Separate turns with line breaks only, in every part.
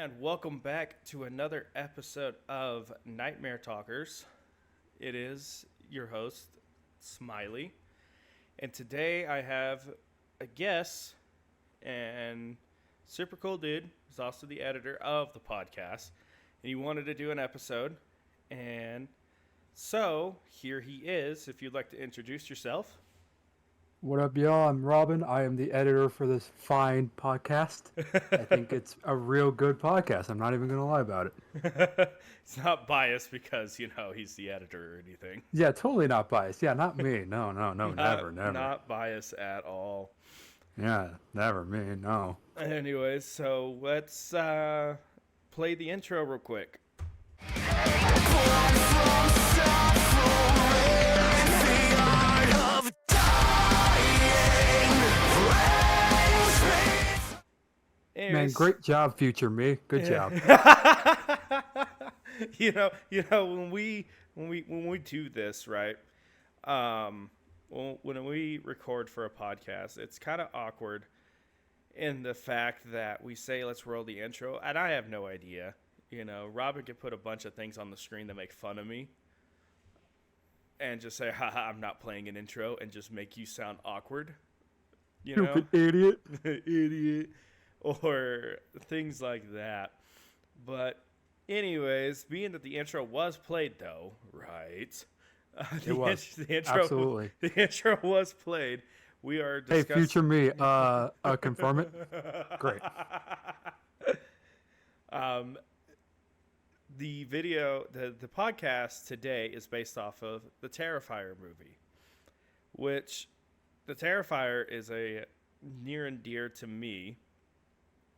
and welcome back to another episode of Nightmare Talkers. It is your host, Smiley, and today I have a guest and super cool dude. He's also the editor of the podcast, and he wanted to do an episode, and so here he is. If you'd like to introduce yourself.
What up, y'all? I'm Robin. I am the editor for this fine podcast. I think it's a real good podcast. I'm not even going to lie about it.
It's not biased because, he's the editor or anything.
Yeah, totally not biased. Yeah, not me. No, never.
Not biased at all.
Yeah, never me, no.
Anyways, so let's play the intro real quick.
Man, great job, future me. Good job.
when we do this, right? When we record for a podcast, it's kind of awkward in the fact that we say let's roll the intro, and I have no idea. Robin could put a bunch of things on the screen that make fun of me, and just say, "Haha, I'm not playing an intro," and just make you sound awkward.
Stupid idiot.
Idiot. Or things like that. But anyways, being that the intro was played though, right?
It was.
The intro,
absolutely.
The intro was played. We are discussing...
Hey, future me, confirm it? Great.
The video, the podcast today is based off of the Terrifier movie, which the Terrifier is a near and dear to me,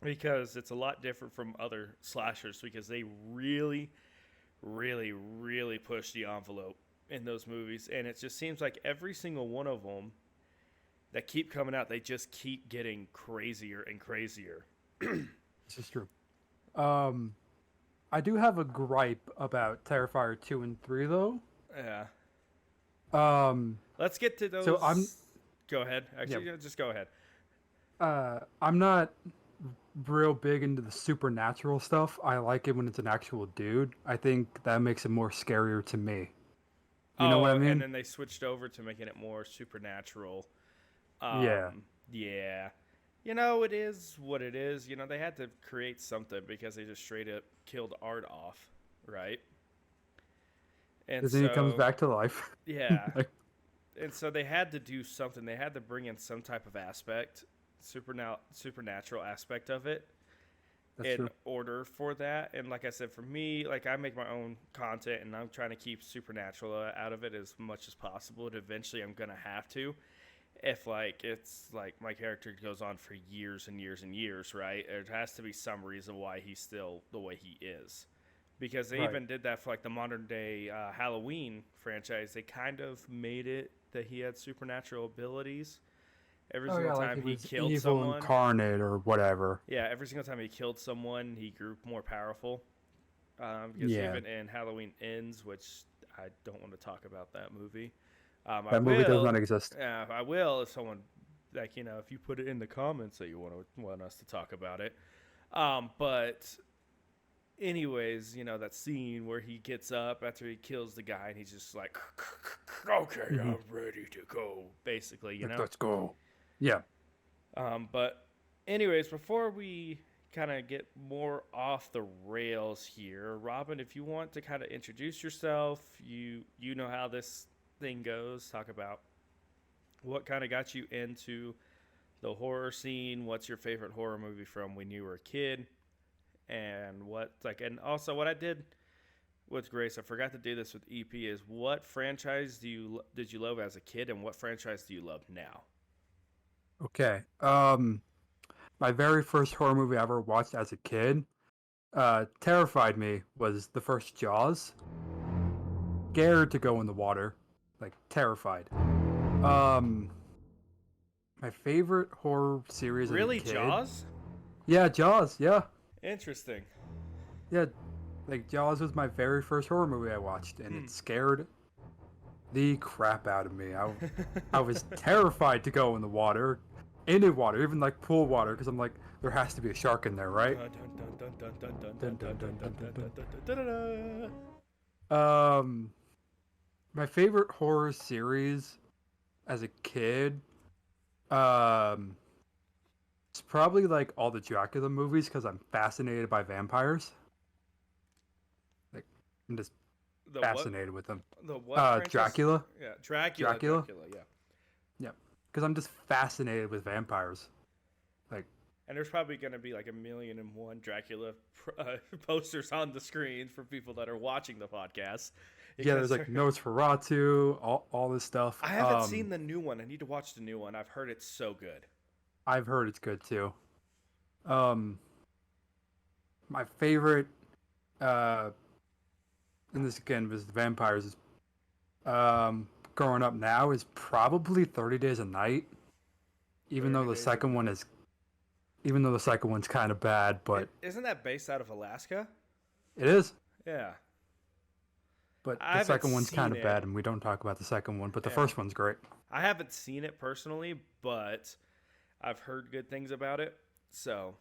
because it's a lot different from other slashers, because they really, really, really push the envelope in those movies. And it just seems like every single one of them that keep coming out, they just keep getting crazier and crazier.
This is true. I do have a gripe about Terrifier 2 and 3, though.
Yeah. Let's get to those.
So
Go ahead. Actually, just go ahead.
I'm not real big into the supernatural stuff. I like it when it's an actual dude. I think that makes it more scarier to me. You know what I mean?
And then they switched over to making it more supernatural.
Yeah.
Yeah. It is what it is. They had to create something because they just straight up killed Art off, right? And
then he comes back to life.
Yeah. And so they had to do something. They had to bring in some type of aspect, supernatural aspect of it.
That's true.
Order for that. And like I said, for me, like, I make my own content, and I'm trying to keep supernatural out of it as much as possible. And eventually I'm going to have to, if it's like my character goes on for years and years and years, right? There has to be some reason why he's still the way he is. Because they even did that for like the modern day Halloween franchise. They kind of made it that he had supernatural abilities. Every single time he killed someone,
evil incarnate or whatever.
Yeah, every single time he killed someone, he grew more powerful. Because even in Halloween Ends, which I don't want to talk about that movie.
That movie does not exist.
Yeah, I will if someone, if you put it in the comments that you want us to talk about it. But anyways, that scene where he gets up after he kills the guy and he's just like, okay, I'm ready to go, basically,
Let's go. Yeah.
But anyways, before we kind of get more off the rails here, Robin, if you want to kind of introduce yourself, you know how this thing goes, talk about what kind of got you into the horror scene, what's your favorite horror movie from when you were a kid, and and also what I did with Grace, I forgot to do this with EP, is what franchise did you love as a kid, and what franchise do you love now?
Okay. My very first horror movie I ever watched as a kid, terrified me, was the first Jaws. Scared to go in the water, terrified. My favorite horror series.
Really,
as a kid,
Jaws?
Yeah, Jaws. Yeah.
Interesting.
Yeah, Jaws was my very first horror movie I watched, and it scared the crap out of me. I was terrified to go in the water, any water, even pool water, because I'm like, there has to be a shark in there, right? Dun, dun, dun, dun, dun, dun.
Da-da-da.
Um, my favorite horror series as a kid, um, it's probably like all the Dracula movies because I'm fascinated by vampires. Like, I'm just
The what?
fascinated with them.
The what franchise?
Dracula,
Yeah, Dracula.
Dracula.
Dracula. Yeah.
Yep. Because I'm just fascinated with vampires. Like,
And there's probably going to be like 1,000,001 Dracula posters on the screen for people that are watching the podcast.
yeah,
Because
there's like Nosferatu, all this stuff.
I haven't seen the new one. I need to watch the new one. I've heard it's so good.
I've heard it's good too. Um, my favorite, uh, and this again was the vampires. Growing up now is probably 30 Days a Night. Even
30
though the
Days of
second one
Night.
is, even though the second one's kind of bad, but
Isn't that based out of Alaska?
it is.
Yeah.
But
I
the
haven't
second one's kind
seen
of
it.
bad, and we don't talk about the second one. But the
Yeah.
first one's great.
I haven't seen it personally, but I've heard good things about it. So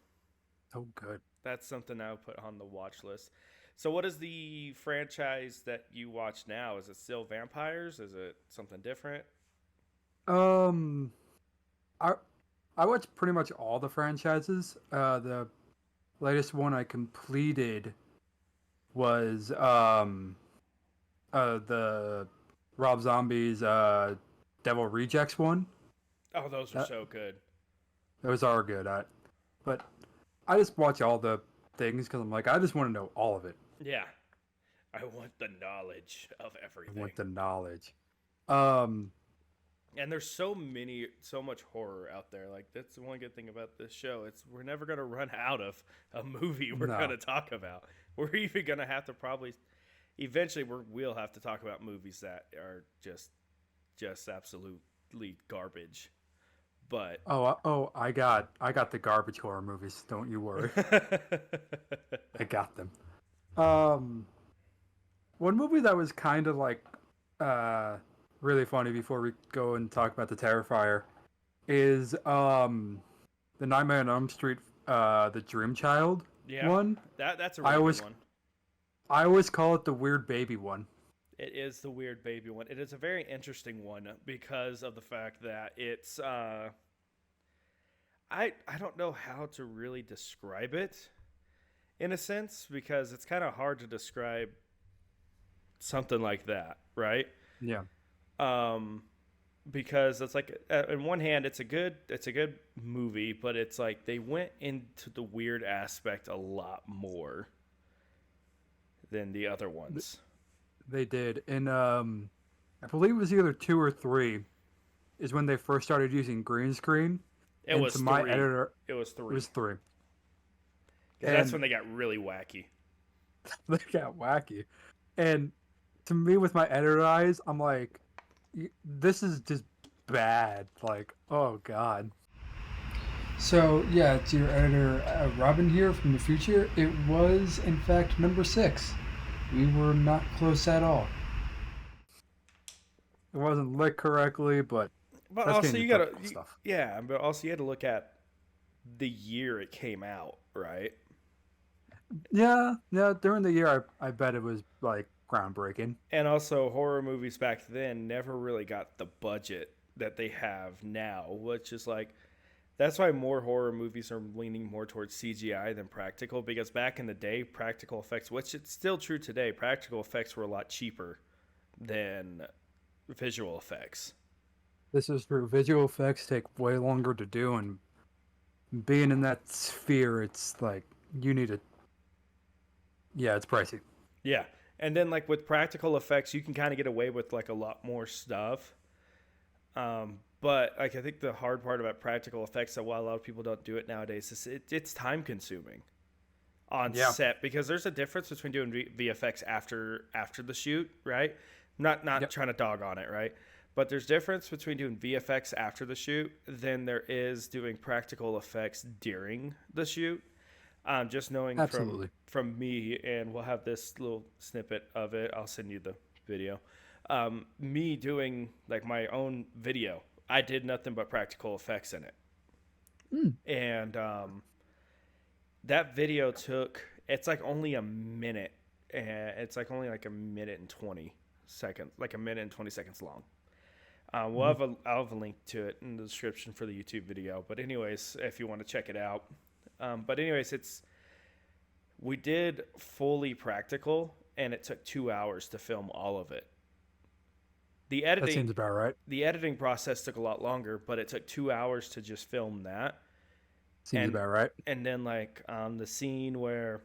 So good.
that's something I'll put on the watch list. So what is the franchise that you watch now? Is it still vampires? Is it something different?
Um, I I watch pretty much all the franchises. The latest one I completed was the Rob Zombie's Devil Rejects one.
Oh, those are
That
so good.
those are good. But I just watch all the things because I'm like I just want to know all of it.
Yeah. I want the knowledge of
I
everything.
want the knowledge. Um,
And there's so much horror out there. Like that's the one good thing about this show. It's we're never gonna run out of a movie we're
no,
gonna talk about. We're even gonna have to probably eventually we'll have to talk about movies that are just absolutely garbage. But
I got the garbage horror movies. Don't you worry, I got them. Um, One movie that was kind of like uh really funny before we go and talk about the Terrifier is the Nightmare on Elm Street the Dream Child
yeah,
one.
that's a
I
really good
always
one.
I always call it the weird baby one.
It is the weird baby one. It is a very interesting one because of the fact that it's I don't know how to really describe it in a sense because it's kind of hard to describe something like that, right?
Yeah,
Um, because it's like on one hand it's a good movie, but it's like they went into the weird aspect a lot more than the other
th-
ones.
they did. And I believe it was either two or three is when they first started using green screen.
It
And to
was
my
three.
editor,
It was
it was
three
three.
because that's
And
when they got really wacky.
they got wacky. And to me, with my editor eyes, I'm like, this is just bad. Like, oh god. So yeah, it's your editor Robin here from the future. It was in fact number 6. We were not close at all. It wasn't lit correctly, but
But
that's
also
getting
you
into
gotta,
technical stuff.
yeah. But also you had to look at the year it came out, right?
Yeah, yeah. During the year, I bet it was like groundbreaking.
And also horror movies back then never really got the budget that they have now, which is like that's why more horror movies are leaning more towards CGI than practical because back in the day practical effects, which it's still true today, practical effects were a lot cheaper than visual effects.
This is true. Visual effects take way longer to do, and being in that sphere, it's like you need to. Yeah, it's pricey.
Yeah. And then like with practical effects, you can kind of get away with like a lot more stuff. But like I think the hard part about practical effects that why a lot of people don't do it nowadays is it's time consuming on
Yeah,
set because there's a difference between doing VFX after the shoot, right? Not
yep,
trying to dog on it, right? But there's difference between doing VFX after the shoot than there is doing practical effects during the shoot. Just knowing
absolutely.
from me, and we'll have this little snippet of it. I'll send you the video. Me doing like my own video, I did nothing but practical effects in it,
Mm.
and that video took, it's like only a minute, and it's like only like a minute and 20 seconds, like a minute and 20 seconds long.
Mhm.
I'll have a link to it in the description for the YouTube video. But anyways, if you want to check it out. But anyways, we did fully practical, and it took 2 hours to film all of it. The
That
editing
seems about right.
the editing process took a lot longer, but it took 2 hours to just film that.
Seems
And
about right.
and then like the scene where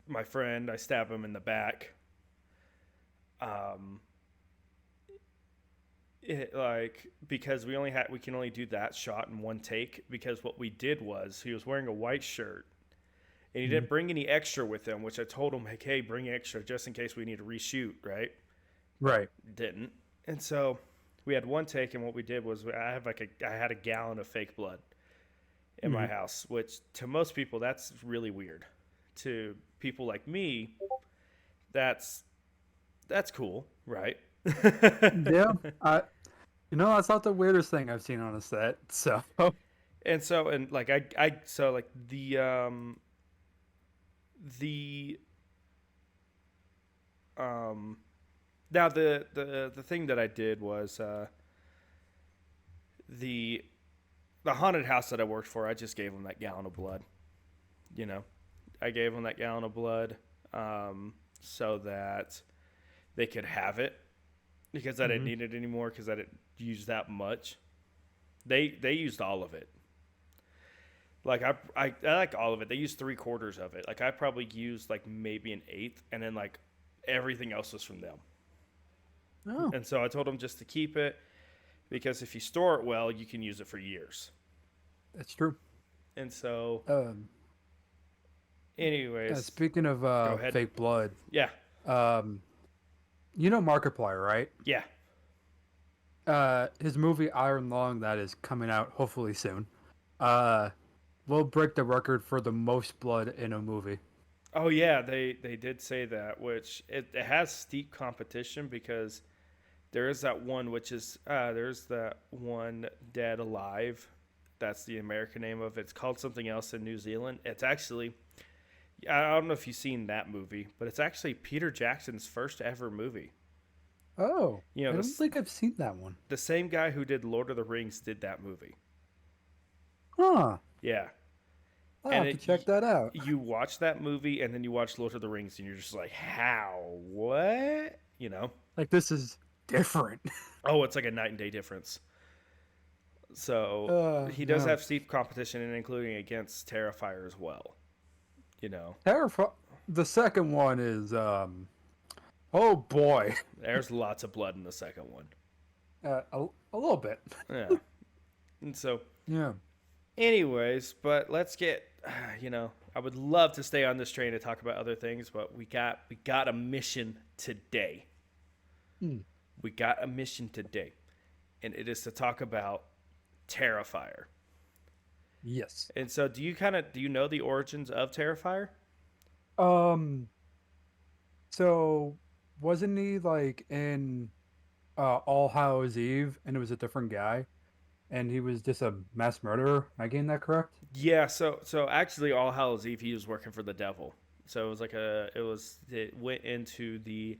my friend, I stab him in the back. Um, like because we can only do that shot in one take, because what we did was he was wearing a white shirt and he
Mhm.
didn't bring any extra with him, which I told him like, hey, bring extra just in case we need to reshoot, right? But
Right.
didn't. And so we had one take, and what we did was I had a gallon of fake blood in my
Mhm.
house, which to most people that's really weird. To people like me, that's that's cool, right?
Yeah. That's not the weirdest thing I've seen on a set. So.
And so and like I so like the um now the thing that I did was the the haunted house that I worked for, I just gave them that gallon of blood. You know, I gave them that gallon of blood, so that they could have it, because I didn't
Mhm.
need it anymore because I didn't use that much. They used all of it. Like I like all of it. They used 3/4 of it. Like I probably used like maybe an eighth, and then like everything else was from them.
Oh,
And so I told them just to keep it, because if you store it well, you can use it for years.
that's true.
And so,
Um,
anyways,
Speaking of
go ahead.
fake blood,
Yeah,
um, Markiplier, right?
yeah.
His movie Iron Lung that is coming out hopefully soon, uh, will break the record for the most blood in a movie.
Oh yeah, they did say that, which it has steep competition, because there is that one, which is there's that one Dead Alive. That's the American name of it. It's called something else in New Zealand. It's actually, I don't know if you've seen that movie, but it's actually Peter Jackson's first ever movie.
Oh,
You know,
I don't
this
think I've seen that one.
the same guy who did Lord of the Rings did that movie.
Huh.
Yeah,
I'll
and
have to check that out.
you watch that movie and then you watch Lord of the Rings and you're just like, how? What? You know?
Like this is different.
Oh, it's like a night and day difference. So he does
Yeah.
have steep competition, and including against Terrifier as well. You know,
Terrify. The second one is Oh boy.
there's lots of blood in the second one.
A little bit.
Yeah. And so,
Yeah.
anyways, but let's get, I would love to stay on this train to talk about other things, but we got a mission today.
Hmm.
We got a mission today, and it is to talk about Terrifier.
Yes.
And so, do you know the origins of Terrifier?
Um. So wasn't he like in All Hallows Eve, and it was a different guy, and he was just a mass murderer? Am I getting that correct?
Yeah. So actually, All Hallows Eve, he was working for the devil. So it was like it went into the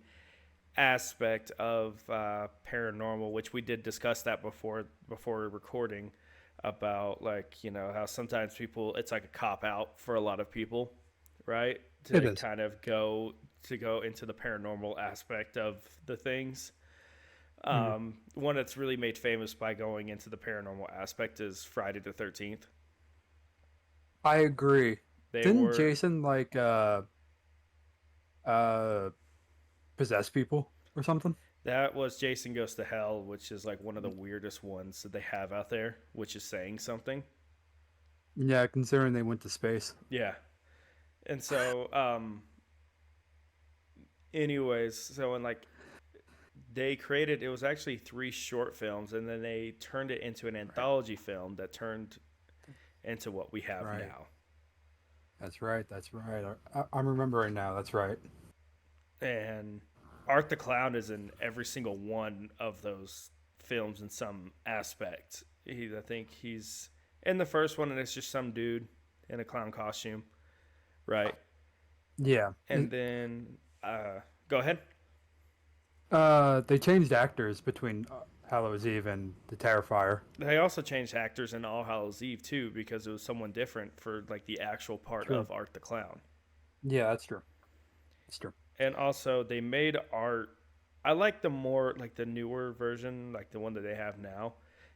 aspect of paranormal, which we did discuss that before recording, about like how sometimes people, it's like a cop out for a lot of people, right?
It
To
is.
kind of go into the paranormal aspect of the things.
Mhm.
One that's really made famous by going into the paranormal aspect is Friday the 13th.
I agree.
They
Didn't
were
Jason like uh possess people or something?
That was Jason Goes to Hell, which is like one of the weirdest ones that they have out there, which is saying something.
Yeah, considering they went to space.
Yeah. And so, anyways, so in like they created, it was actually three short films, and then they turned it into an
Right.
anthology film that turned into what we have
Right.
now.
That's right. That's right. I'm remembering now. That's right.
And Art the Clown is in every single one of those films in some aspect. I think he's in the first one, and it's just some dude. in a clown costume, right?
Yeah.
And then, go ahead.
They changed actors between Hallows Eve and the Terrifier.
They also changed actors in All Hallows Eve too because it was someone different for like the actual part
True.
of Art the Clown.
Yeah, that's true. That's true.
And also they made Art. I like the more like the newer version, like the one that they have now,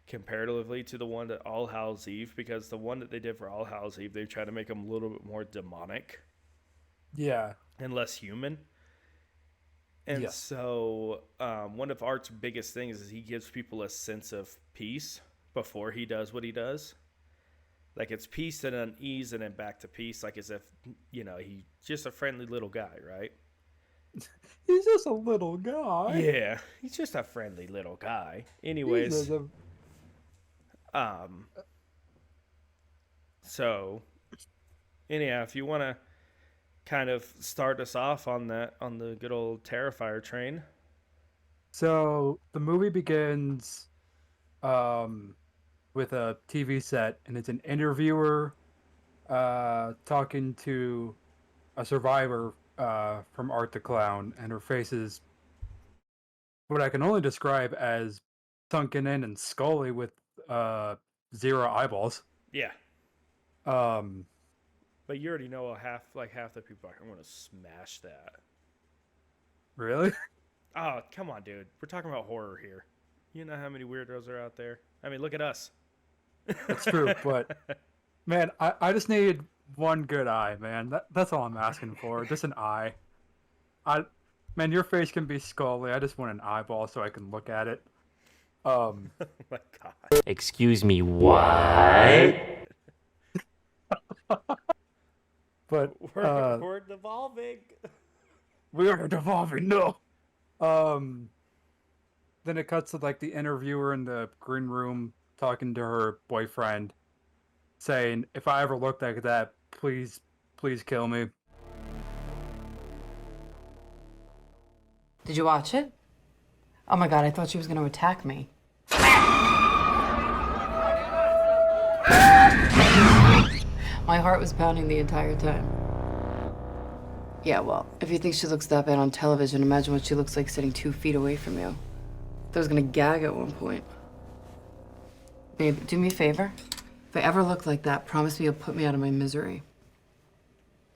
comparatively to the one that All Hallows Eve, because the one that they did for All Hallows Eve, they tried to make him a little bit more demonic
Yeah.
and less human. And
Yes.
so, one of Art's biggest things is he gives people a sense of peace before he does what he does. Like it's peace and unease, and then back to peace, like as if he's just a friendly little guy, right?
He's just a little guy.
Yeah, he's just a friendly little guy.
He's
Anyways,
just a...
um, so anyhow, if you want to kind of start us off on the good old Terrifier train.
So the movie begins um, with a TV set, and it's an interviewer talking to a survivor from Art the Clown, and her face is what I can only describe as sunken in and scully with zero eyeballs.
Yeah,
Um,
but you already know half the people are like, I'm gonna smash that.
really?
Oh, come on, dude. We're talking about horror here. You know how many weirdos are out there? I mean, look at us.
That's true, but man, I just need one good eye, man. That's all I'm asking for. Just an eye. I Man, your face can be scully. I just want an eyeball so I can look at it.
Oh my god.
Excuse me, what?
But
We're devolving.
we are devolving. No. Then it cuts to like the interviewer in the green room talking to her boyfriend, saying, "If I ever look like that, please, please kill me."
Did you watch it? Oh my god, I thought she was going to attack me. My heart was pounding the entire time. Yeah, well, if you think she looks that bad on television, imagine what she looks like sitting 2 feet away from you. I was gonna gag at one point. Babe, do me a favor. If I ever look like that, promise me you'll put me out of my misery.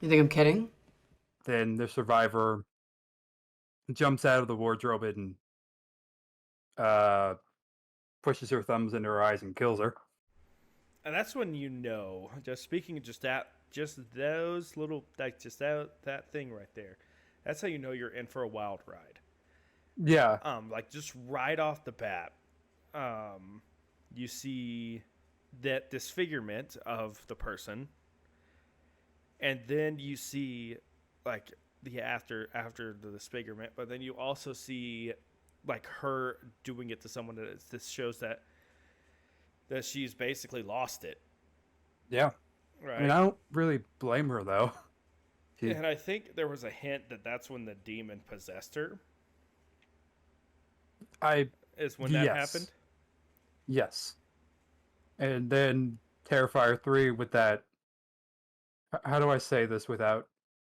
You think I'm kidding?
Then the survivor jumps out of the wardrobe and pushes her thumbs into her eyes and kills her.
And that's when just speaking of just those little, like just that thing right there. That's how you know you're in for a wild ride.
Yeah.
Like just right off the bat, you see that disfigurement of the person, and then you see like the after the disfigurement, but then you also see like her doing it to someone this shows that she's basically lost it.
Yeah.
Right.
I mean, I don't really blame her though.
And I think there was a hint that that's when the demon possessed her. Is when that happened.
Yes. And then Terrifier 3 with that. How do I say this without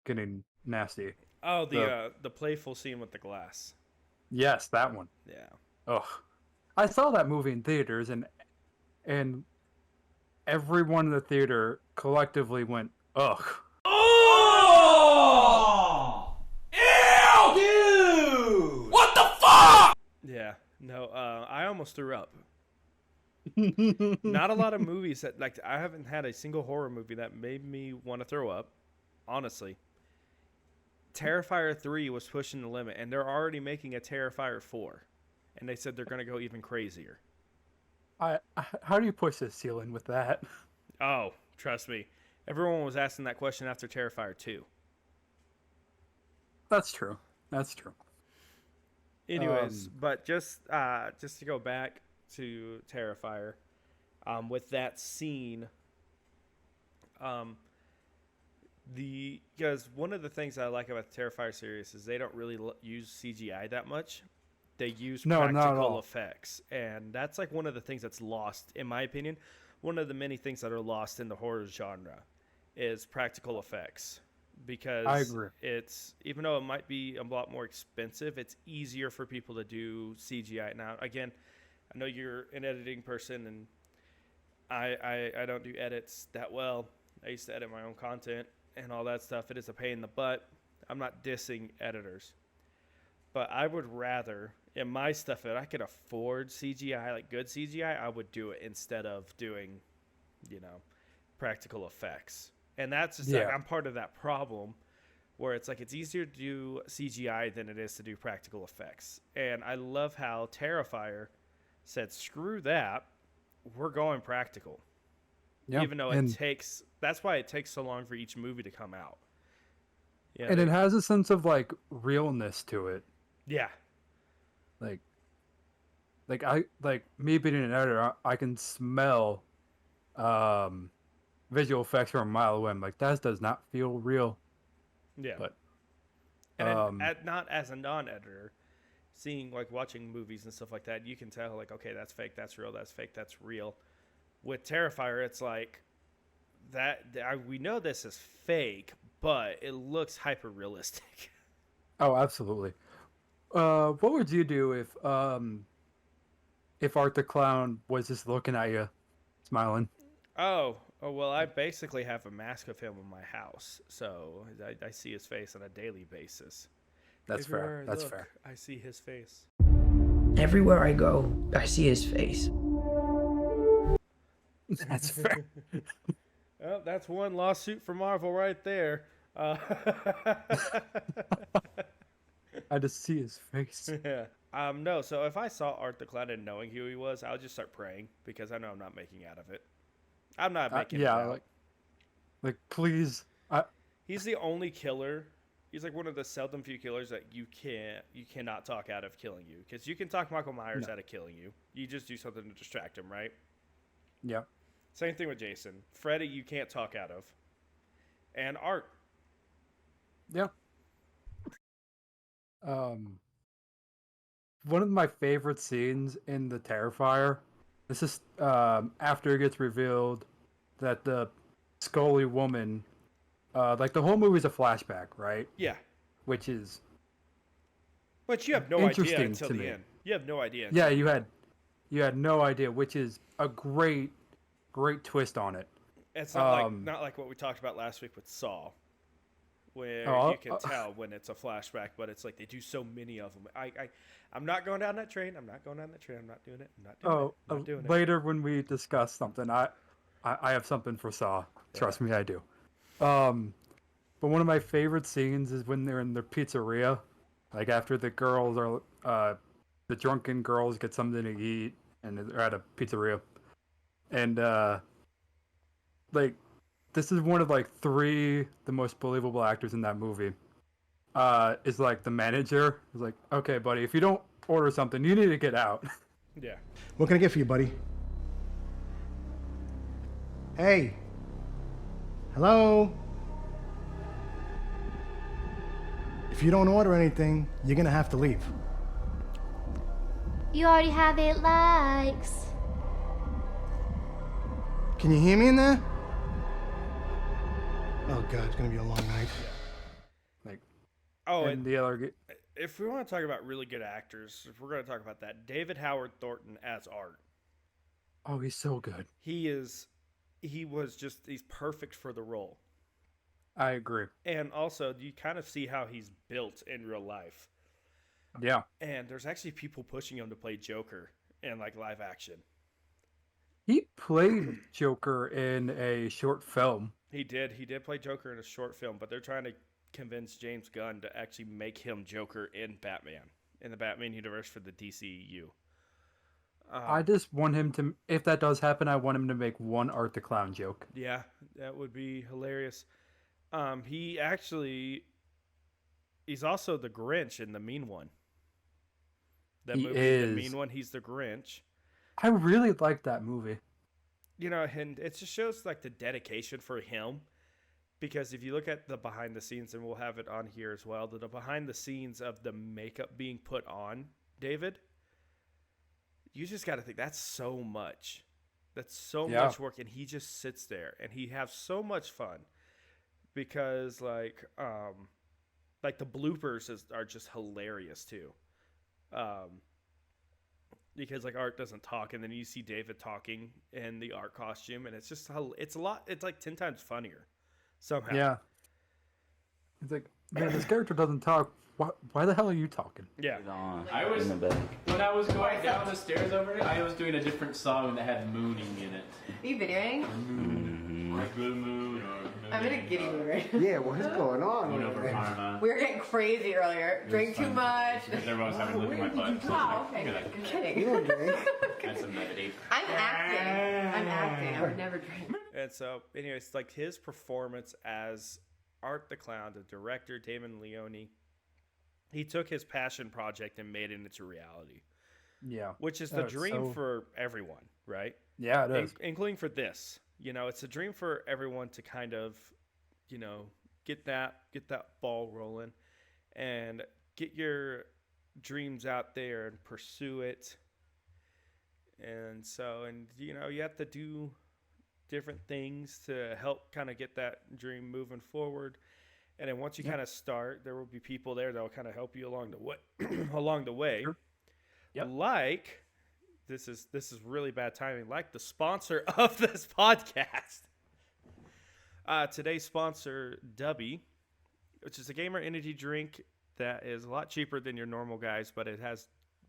getting nasty?
Oh, the playful scene with the glass.
Yes, that one.
Yeah.
Ugh. I saw that movie in theaters, and everyone in the theater collectively went, ugh.
Oh! Ew! Dude! What the fuck?
Yeah. No, I almost threw up. Not a lot of movies that, like, I haven't had a single horror movie that made me want to throw up, honestly. Terrifier 3 was pushing the limit, and they're already making a Terrifier 4. And they said they're going to go even crazier.
How do you push the ceiling with that?
Oh, trust me. Everyone was asking that question after Terrifier 2.
That's true. That's true.
Anyways, but just to go back to Terrifier, with that scene, because one of the things I like about the Terrifier series is they don't really use CGI that much. They use practical effects, and that's like one of the things that's lost, in my opinion. One of the many things that are lost in the horror genre is practical effects
I
because
agree.
it's even though it might be a lot more expensive, it's easier for people to do CGI. Now, again, I know you're an editing person, and I don't do edits that well. I used to edit my own content and all that stuff. It is a pain in the butt. I'm not dissing editors, but I would rather in my stuff if I could afford CGI, like good CGI, I would do it instead of doing, you know, practical effects. And that's just like
Yeah.
I'm part of that problem where it's like it's easier to do CGI than it is to do practical effects. And I love how Terrifier said, "Screw that, we're going practical."
Yeah.
Even though it takes that's why it takes so long for each movie to come out. Yeah,
And it has a sense of like realness to it.
yeah,
Like I like me being an editor, I can smell um visual effects from a mile away. I'm like, that does not feel real.
yeah.
But
And then
um
not as a non-editor, seeing like watching movies and stuff like that, you can tell like, okay, that's fake, that's real, that's fake, that's real. With Terrifier, it's like we know this is fake, but it looks hyper realistic.
oh, absolutely. What would you do if Art the Clown was just looking at you, smiling?
Oh well, I basically have a mask of him in my house, so I see his face on a daily basis.
That's fair.
Everywhere I
That's
look,
fair.
I see his face.
Everywhere I go, I see his face.
That's fair.
Oh, that's one lawsuit for Marvel right there.
I just see his face.
Yeah. No, so if I saw Art the Clown and knowing who he was, I would just start praying because I know I'm not making out of it. I'm not making it
Yeah,
out.
like please.
He's the only killer. He's like one of the seldom few killers that you cannot talk out of killing you because you can talk Michael Myers out of killing you. You just do something to distract him, right?
Yeah.
Same thing with Jason. Freddy, you can't talk out of. And Art.
Yeah. Um, one of my favorite scenes in the Terrifier. This is after it gets revealed that the Scully woman, like the whole movie's a flashback, right?
Yeah.
Which is
But you have no idea
interesting
until
to
the
me.
end. You have no idea.
Yeah, you had no idea, which is a great twist on it.
It's not like what we talked about last week with Saw, where you can tell when it's a flashback, but it's like they do so many of them. I'm not going down that train. I'm not going down that train. I'm not doing it. I'm not doing it. I'm not doing it.
Later when we discuss something, I have something for Saw. Trust me, I do. But one of my favorite scenes is when they're in the pizzeria, like after the girls are, the drunken girls get something to eat, and they're at a pizzeria, and like this is one of like three the most believable actors in that movie. Is like the manager is like, okay, buddy, if you don't order something, you need to get out.
Yeah.
What can I get for you, buddy? Hey. Hello? If you don't order anything, you're gonna have to leave.
You already have 8 likes.
Can you hear me in there? Oh god, it's gonna be a long night.
Like,
Oh,
and the other,
if we want to talk about really good actors, if we're going to talk about that, David Howard Thornton as Art.
oh, he's so good.
He's perfect for the role.
I agree.
And also, you kind of see how he's built in real life.
Yeah.
And there's actually people pushing him to play Joker in like live action.
He played Joker in a short film.
He did play Joker in a short film, but they're trying to convince James Gunn to actually make him Joker in Batman, in the Batman universe for the DCEU.
I just want him to, if that does happen, I want him to make one Art the Clown joke.
Yeah, that would be hilarious. He's also the Grinch in The Mean One. That
He
movie,
is.
The Mean One, he's the Grinch.
I really like that movie.
You know, and it just shows like the dedication for him. Because if you look at the behind the scenes, and we'll have it on here as well, the behind the scenes of the makeup being put on David, you just got to think that's so much. That's so much work, and he just sits there and he has so much fun. because like the bloopers are just hilarious too. Because like Art doesn't talk, and then you see David talking in the Art costume, and it's just it's a lot. It's like 10 times funnier somehow.
Yeah. It's like, man, this character doesn't talk. Why the hell are you talking?
Yeah.
I was when I was going down the stairs over it, I was doing a different song that had mooning in it.
Are you videoing?
Or blue moon or moon.
I'm in a giddy mood right
Yeah, what is going on?
Moon over Parma.
We were getting crazy earlier. Drank too much.
Everyone was having to look at my butt.
Oh, okay.
Look at
I'm
that.
kidding.
You don't drink.
Had some meditate.
I'm acting. I would never drink.
And so, anyways, like his performance as Art the Clown, the director Damon Leone, he took his passion project and made it into reality,
Yeah.
which is the
it's
dream
so-
for everyone, right?
Yeah, it is.
Including for this. You know, it's a dream for everyone to kind of, you know, get that ball rolling and get your dreams out there and pursue it. And so, and you know, you have to do different things to help kind of get that dream moving forward. And then once you kind of start, there will be people there that will kind of help you along the way. along the way,
Sure. Yep.
Like this is really bad timing. Like the sponsor of this podcast, today's sponsor, Dubby, which is a gamer energy drink that is a lot cheaper than your normal guys, but it has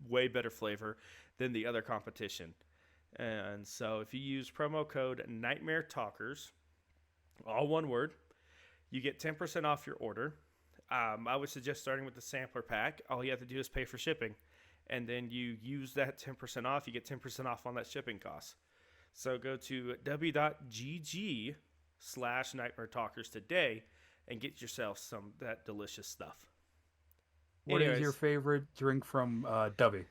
way better flavor than the other competition. And so if you use promo code Nightmare Talkers, all one word, you get 10% off your order. I would suggest starting with the sampler pack. All you have to do is pay for shipping. And then you use that 10% off. You get 10% off on that shipping cost. So go to w.gg/Nightmare Talkers today and get yourself some that delicious stuff.
What is
Anyways,
your favorite drink from Dubby?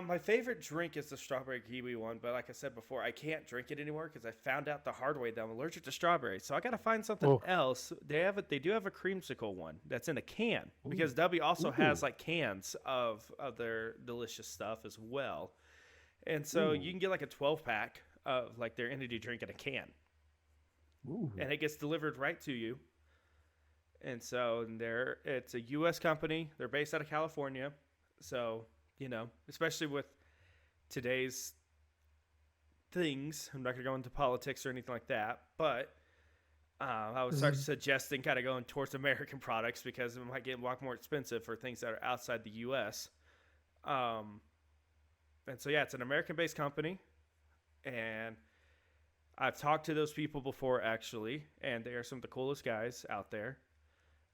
my favorite drink is the strawberry kiwi one, but like I said before, I can't drink it anymore because I found out the hard way that I'm allergic to strawberries. So I got to find something
Oh.
else. They do have a creamsicle one that's in a can because Dubby also has like cans of their delicious stuff as well. And so you can get like a 12-pack of like their energy drink in a can.
Ooh.
And it gets delivered right to you. And so it's a U.S. company. They're based out of California. So, you know, especially with today's things, I'm not going to go into politics or anything like that, but I would start suggesting kind of going towards American products because it might get a lot more expensive for things that are outside the U.S. And so, yeah, it's an American-based company, and I've talked to those people before, actually, and they are some of the coolest guys out there.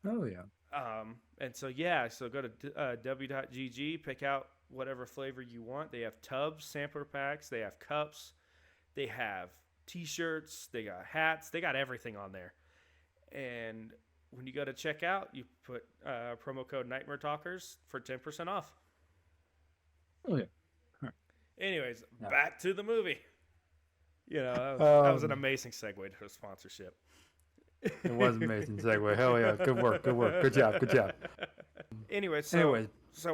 Oh, yeah.
And so, yeah, so go to w.gg, pick out whatever flavor you want. They have tubs, sampler packs, they have cups, they have T-shirts, they got hats, they got everything on there. And when you go to checkout, you put promo code Nightmare Talkers for 10% off.
Oh, yeah.
Anyways,
Yeah.
back to the movie. You know, that was an
Um,
amazing segue to a sponsorship.
It was amazing segue. Hell yeah. Good work. Good work. Good job. Good job.
Anyways, so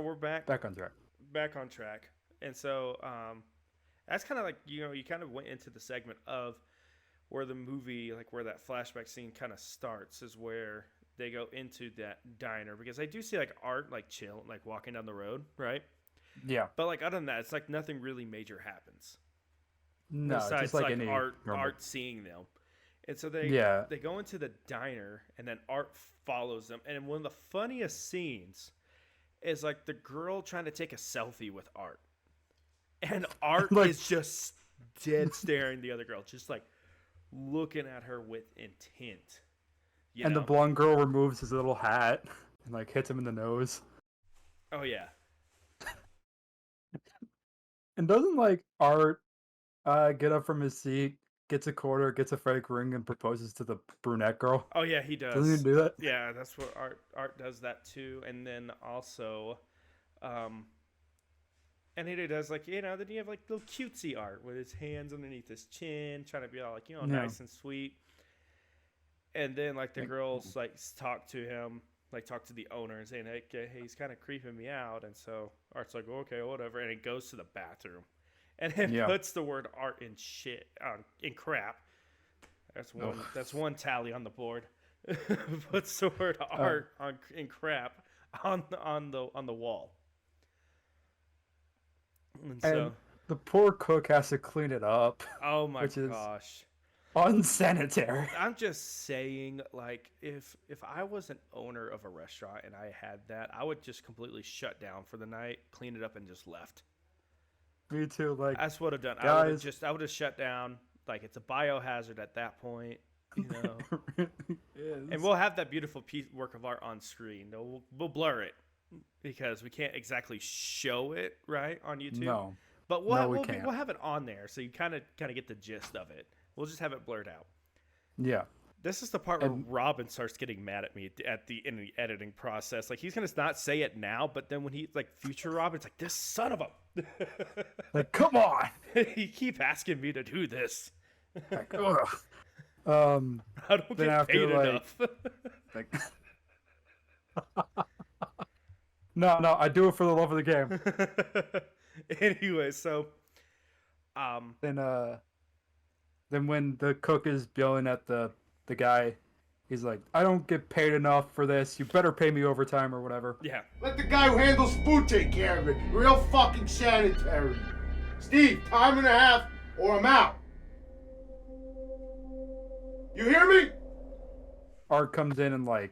we're back
Back on track.
on track. And so that's kind of like, you know, you kind of went into the segment of where the movie, like where that flashback scene kind of starts is where they go into that diner, because I do see like Art like chill, like walking down the road, right?
Yeah.
But like other than that, it's like nothing really major happens.
No, it's
Besides
just like,
like
any
Art
normal.
seeing them. And so they go into the diner, and then Art follows them. And one of the funniest scenes is like the girl trying to take a selfie with Art. And Art
Like-
is just dead staring the other girl, just like looking at her with intent. You
And
know?
the blonde girl removes his little hat and like hits him in the nose.
Oh, yeah.
And doesn't like Art get up from his seat, gets a quarter, gets a fake ring, and proposes to the brunette girl?
Oh, yeah, he does.
Doesn't he do that?
Yeah, that's what Art does that too. And then also, and he does like, you know, then you have like little cutesy Art with his hands underneath his chin, trying to be all like, you know,
Yeah.
nice and sweet. And then like the girls like talk to him, like talk to the owner and saying, hey, he's kind of creeping me out. And so Art's like, okay, whatever. And it goes to the bathroom, and it
Yeah.
puts the word Art in shit in crap. That's one.
Ugh.
That's one tally on the board. puts the word art on in crap on the wall. And
And
so,
the poor cook has to clean it up,
oh my
which is
gosh.
unsanitary.
I'm just saying, like, if I was an owner of a restaurant and I had that, I would just completely shut down for the night, clean it up, and just left.
Me too. Like,
That's what I've done.
guys,
I would have shut down. Like, it's a biohazard at that point, you know.
it really
And
is.
we'll have that beautiful work of art on screen. We'll blur it because we can't exactly show it right on YouTube.
No,
But
No, we can't.
we'll have it on there, so you kind of get the gist of it. We'll just have it blurred out.
yeah,
This is the part where
And-
Robin starts getting mad at me in the editing process. Like, he's gonna not say it now, but then when he like future Robin's like, this son of a
like, come on.
he keep asking me to do this.
Like, ugh.
I don't
Then
get
after,
paid
like-
enough.
Like, no, I do it for the love of the game.
Anyway, so
Then when the cook is yelling at the guy, he's like, I don't get paid enough for this. You better pay me overtime or whatever.
yeah.
Let the guy who handles food take care of it. Real fucking sanitary. Steve, time and a half, or I'm out. You hear me?
Art comes in and like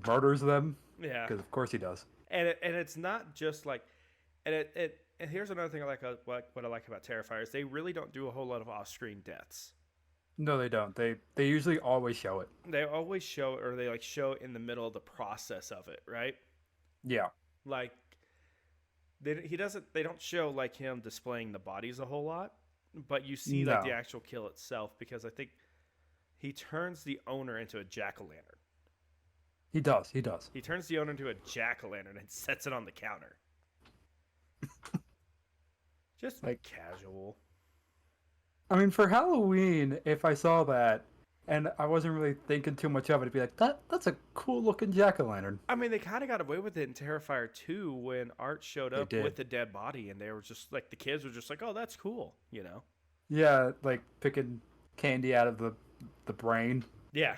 murders them
Yeah.
because of course he does.
And it's not just like, and here's another thing I like what I like about Terrifier is they really don't do a whole lot of off-screen deaths.
No, they don't. They usually always show it.
They always show it, or they like show it in the middle of the process of it, right?
Yeah.
Like they don't show like him displaying the bodies a whole lot, but you see like the
No.
actual kill itself because I think he turns the owner into a jack-o'-lantern.
He does. He does.
He turns the owner into a jack-o'-lantern and sets it on the counter. Just
Like-
casual.
I mean, for Halloween, if I saw that and I wasn't really thinking too much of it, it'd be like, that's a cool looking jack-o'-lantern.
I mean, they kind of got away with it in Terrifier 2 when Art showed up
did.
with the dead body, and they were just like, the kids were just like, oh, that's cool, you know?
Yeah, like picking candy out of the brain.
Yeah.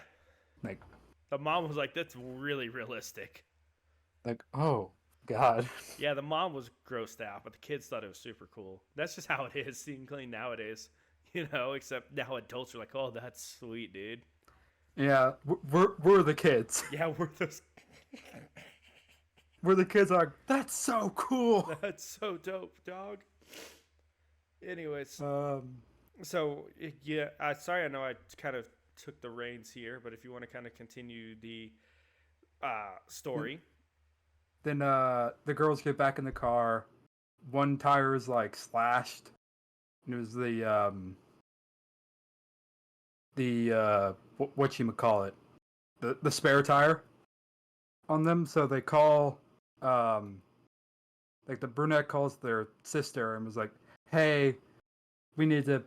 Like,
The mom was like, that's really realistic.
oh God.
Yeah, the mom was grossed out, but the kids thought it was super cool. That's just how it is, seeing clean nowadays, you know, except now adults are like, oh, that's sweet, dude.
Yeah, we're the kids.
Yeah, we're those.
We're the kids are. That's so cool.
That's so dope, dog. Anyways,
Um,
so yeah, sorry, I know I kind of took the reins here, but if you want to kind of continue the story.
then the girls get back in the car. One tire is like slashed. And it was whatchamacallit, the spare tire on them. So they call like the brunette calls their sister and was like, hey, we need to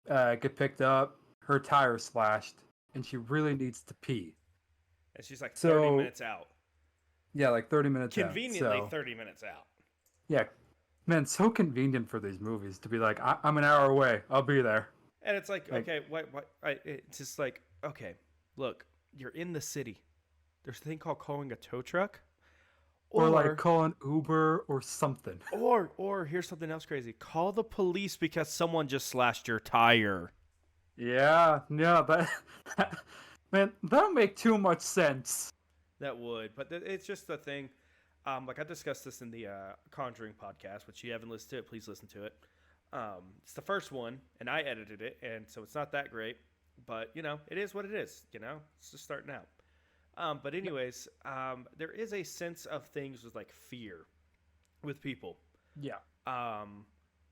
get picked up. Her tire slashed and she really needs to pee.
And she's like 30
So-
minutes out.
Yeah, like 30 minutes out,
Conveniently
so-
30 minutes out.
Yeah, man, so convenient for these movies to be like, I'm an hour away. I'll be there.
And it's like,
Like-
okay, it's just like, okay, look, you're in the city. There's a thing called calling a tow truck.
Or like call an Uber or something.
Or here's something else crazy. Call the police because someone just slashed your tire.
Yeah, that man, that don't make too much sense.
That would, but it's just the thing. Like I discussed this in the Conjuring podcast, which you haven't listened to it, please listen to it. It's the first one, and I edited it, and so it's not that great, but you know, it is what it is. You know, it's just starting out. But anyways, there is a sense of things with like fear with people,
Yeah.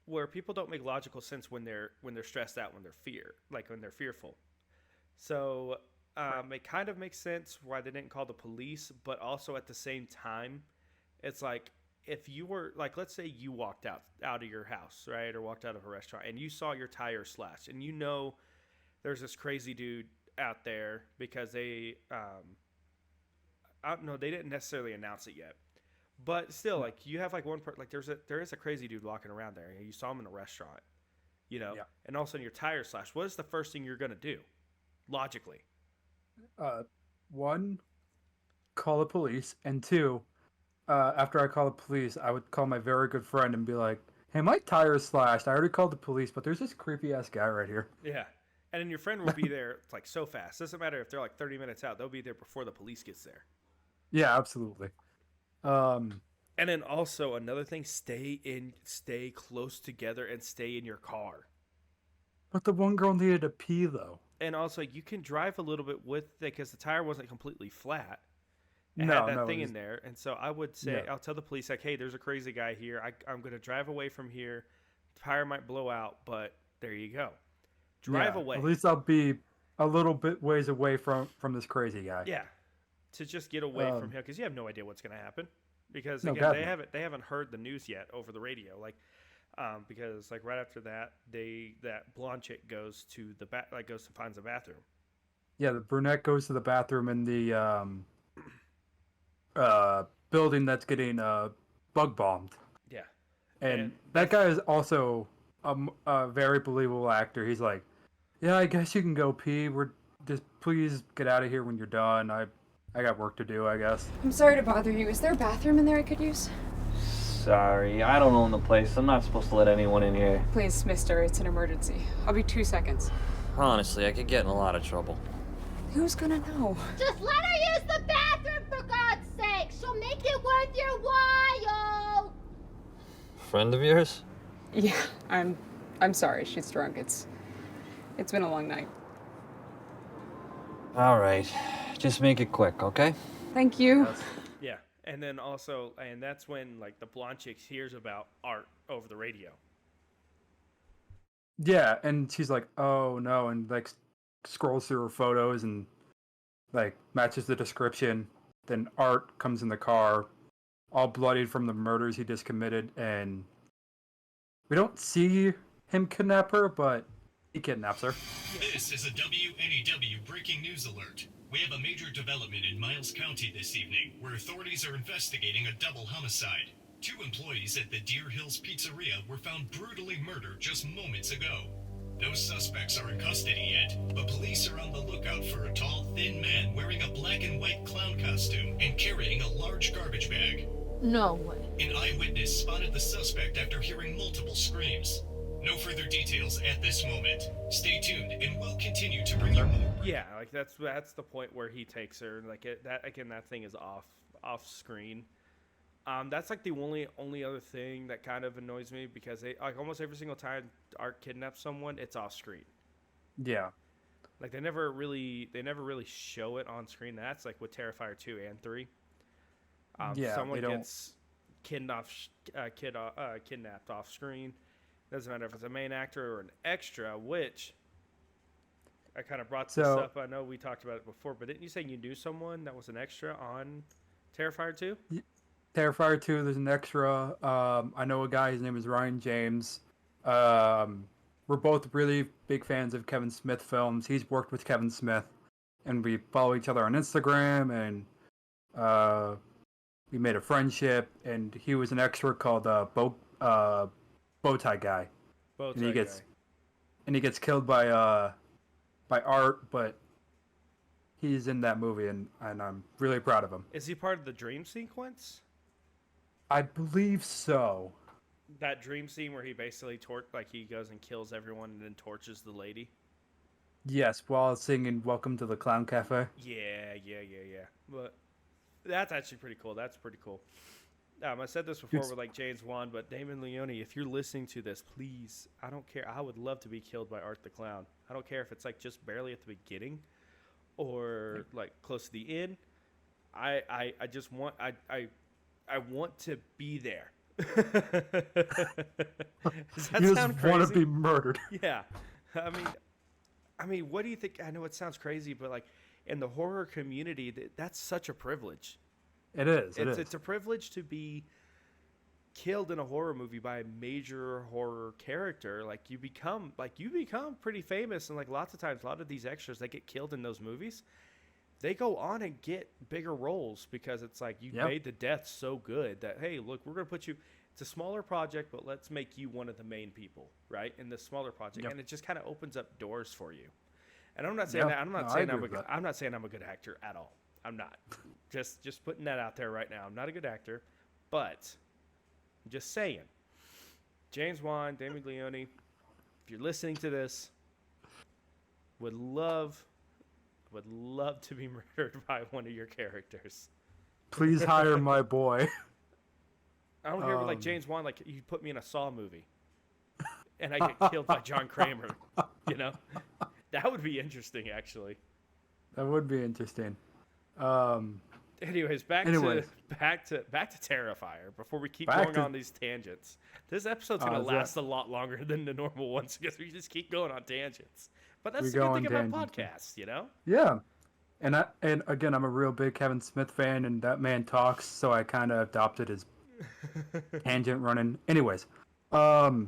where people don't make logical sense when they're stressed out, when they're fearful. So it kind of makes sense why they didn't call the police, but also at the same time, it's like if you were like, let's say you walked out of your house, right, or walked out of a restaurant, and you saw your tire slashed, and you know there's this crazy dude out there because they, I don't know, they didn't necessarily announce it yet. But still, like you have like one part, like there is a crazy dude walking around there. You saw him in a restaurant, you know,
Yeah.
and all of a sudden your tire slashed. What is the first thing you're gonna do, logically?
One, call the police, and two, after I call the police, I would call my very good friend and be like, "Hey, my tire's slashed. I already called the police, but there's this creepy ass guy right here."
Yeah. And then your friend will be there like so fast. Doesn't matter if they're like 30 minutes out. They'll be there before the police gets there.
Yeah, absolutely. Um,
And then also another thing, stay close together and stay in your car.
but the one girl needed a pee though.
And also you can drive a little bit with it because the tire wasn't completely flat. It
No,
had that
no,
thing
it was-
in there. And so I would say,
Yeah.
I'll tell the police like, hey, there's a crazy guy here. I'm going to drive away from here. The tire might blow out, but there you go. Drive
Yeah,
away.
At least I'll be a little bit ways away from this crazy guy.
Yeah, to just get away from
Um,
him because you have no idea what's going to happen. Because
No,
again,
God,
they
no.
haven't heard the news yet over the radio. Like, because like right after that, that blonde chick goes to the goes and finds the bathroom.
Yeah, the brunette goes to the bathroom in the building that's getting bug bombed,
Yeah,
and that guy is also a very believable actor. He's like, "Yeah, I guess you can go pee. We're just please get out of here when you're done. I got work to do, I guess."
I'm sorry to bother you. Is there a bathroom in there I could use?
Sorry, I don't own the place. I'm not supposed to let anyone in here.
Please, mister, it's an emergency. I'll be 2 seconds.
Honestly, I could get in a lot of trouble.
Who's gonna know?
Just let her use the bathroom for God's sake. She'll make it worth your while.
Friend of yours?
Yeah, I'm sorry. She's drunk. It's been a long night.
All right. Just make it quick, okay?
Thank you.
yeah, and then also, and that's when like the blonde chick hears about Art over the radio.
Yeah, and she's like, "Oh no," and like scrolls through her photos and like matches the description. Then Art comes in the car, all bloodied from the murders he just committed, and we don't see him kidnap her, but he kidnaps her.
This is a WNEW breaking news alert. We have a major development in Miles County this evening, where authorities are investigating a double homicide. 2 employees at the Deer Hills Pizzeria were found brutally murdered just moments ago. No suspects are in custody yet, but police are on the lookout for a tall, thin man wearing a black and white clown costume and carrying a large garbage bag.
No way.
An eyewitness spotted the suspect after hearing multiple screams. No further details at this moment. Stay tuned, and we'll continue to bring you more.
Yeah, like that's the point where he takes her. Like that thing is off screen. That's like the only other thing that kind of annoys me because they like almost every single time Art kidnaps someone, it's off screen.
Yeah.
Like they never really show it on screen. That's like with Terrifier 2 and 3.
Yeah,
someone
they don't-
gets kidnapped off screen. Doesn't matter if it's a main actor or an extra, which I kind of brought this
So-
up. I know we talked about it before, but didn't you say you knew someone that was an extra on Terrifier 2?
Terrifier 2, there's an extra. I know a guy, his name is Ryan James. We're both really big fans of Kevin Smith films. He's worked with Kevin Smith, and we follow each other on Instagram, and we made a friendship, and he was an extra called Bow Tie Guy.
Both
And he gets killed by Art, but he's in that movie, and I'm really proud of him.
Is he part of the dream sequence?
I believe so.
That dream scene where he basically he goes and kills everyone and then torches the lady.
Yes, while singing "Welcome to the Clown Cafe."
Yeah. But that's actually pretty cool. That's pretty cool. I said this before with like James Wan, but Damon Leone, if you're listening to this, please, I don't care. I would love to be killed by Art the Clown. I don't care if it's like just barely at the beginning or like close to the end. I just want I want to be there. Does that
You
sound
just
crazy?
want to be murdered.
Yeah, I mean, what do you think? I know it sounds crazy, but like in the horror community, that's such a privilege.
It is.
It's a privilege to be killed in a horror movie by a major horror character. Like you become pretty famous, and like lots of times, a lot of these extras that get killed in those movies, they go on and get bigger roles because it's like you made the death so good that hey, look, we're gonna put you. It's a smaller project, but let's make you one of the main people, right? In this smaller project, and it just kind of opens up doors for you. And I'm not saying
Yeah,
that. I'm not
no, I
saying
agree with that.
I'm not saying I'm a good actor at all. I'm not. Just putting that out there right now. I'm not a good actor, but I'm just saying. James Wan, Damon Leone, if you're listening to this, would love to be murdered by one of your characters.
Please hire my boy.
I don't care, like James Wan, like you put me in a Saw movie, and I get killed by John Kramer. You know, that would be interesting, actually.
That would be interesting.
Anyways, back to Terrifier. Before we keep going on these tangents, this episode's gonna last a lot longer than the normal ones because we just keep going on tangents. But that's the good thing about podcasts, you know?
Yeah. And again, I'm a real big Kevin Smith fan, and that man talks, so I kind of adopted his tangent running. Anyways, so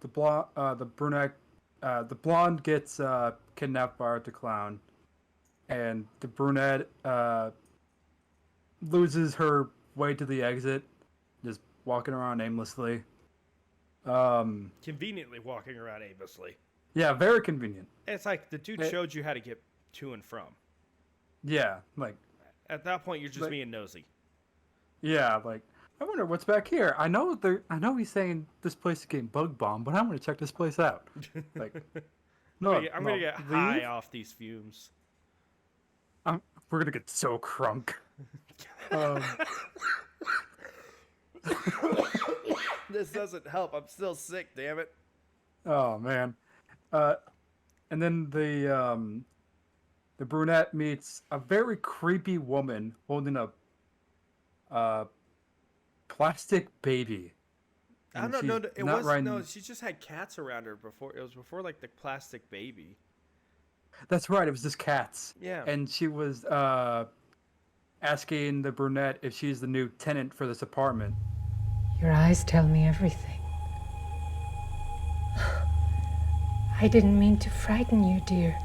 the blonde gets kidnapped by Art the Clown, and the brunette loses her way to the exit, just walking around aimlessly.
Conveniently walking around aimlessly.
Yeah, very convenient.
It's like the dude showed you how to get to and from.
Yeah, like
at that point you're just being nosy.
Yeah, like I wonder what's back here. I know he's saying this place is getting bug bombed, but I'm gonna check this place out. Like, no,
I'm gonna get high off these fumes.
We're gonna get so crunk.
This doesn't help. I'm still sick. Damn it.
Oh man. And then the brunette meets a very creepy woman holding a plastic baby.
I don't know. It was no. She just had cats around her before. It was before like the plastic baby.
That's right. It was just cats.
Yeah.
And she was asking the brunette if she's the new tenant for this apartment.
Your eyes tell me everything. I didn't mean to frighten you, dear.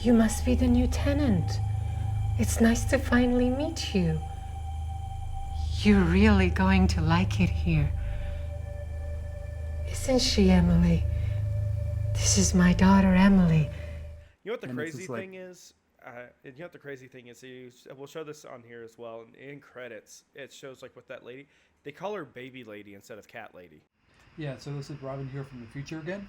You must be the new tenant. It's nice to finally meet you. You're really going to like it here. Isn't she, Emily? This is my daughter, Emily.
You know what the crazy thing is? You know what the crazy thing is? We'll show this on here as well. In credits, it shows like with that lady. They call her Baby Lady instead of Cat Lady.
Yeah, so this is Robin here from the future again.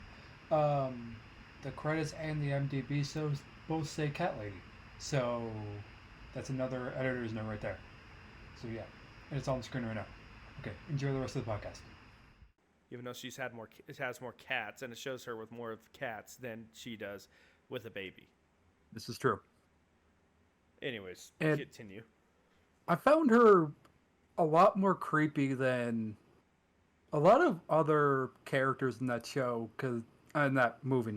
The credits and the MDB shows both say Cat Lady. So that's another editor's note right there. So yeah, and it's on the screen right now. Okay, enjoy the rest of the podcast.
Even though it has more cats, and it shows her with more of cats than she does with a baby.
This is true.
Anyways,
and
continue.
I found her a lot more creepy than a lot of other characters in that show, in that movie,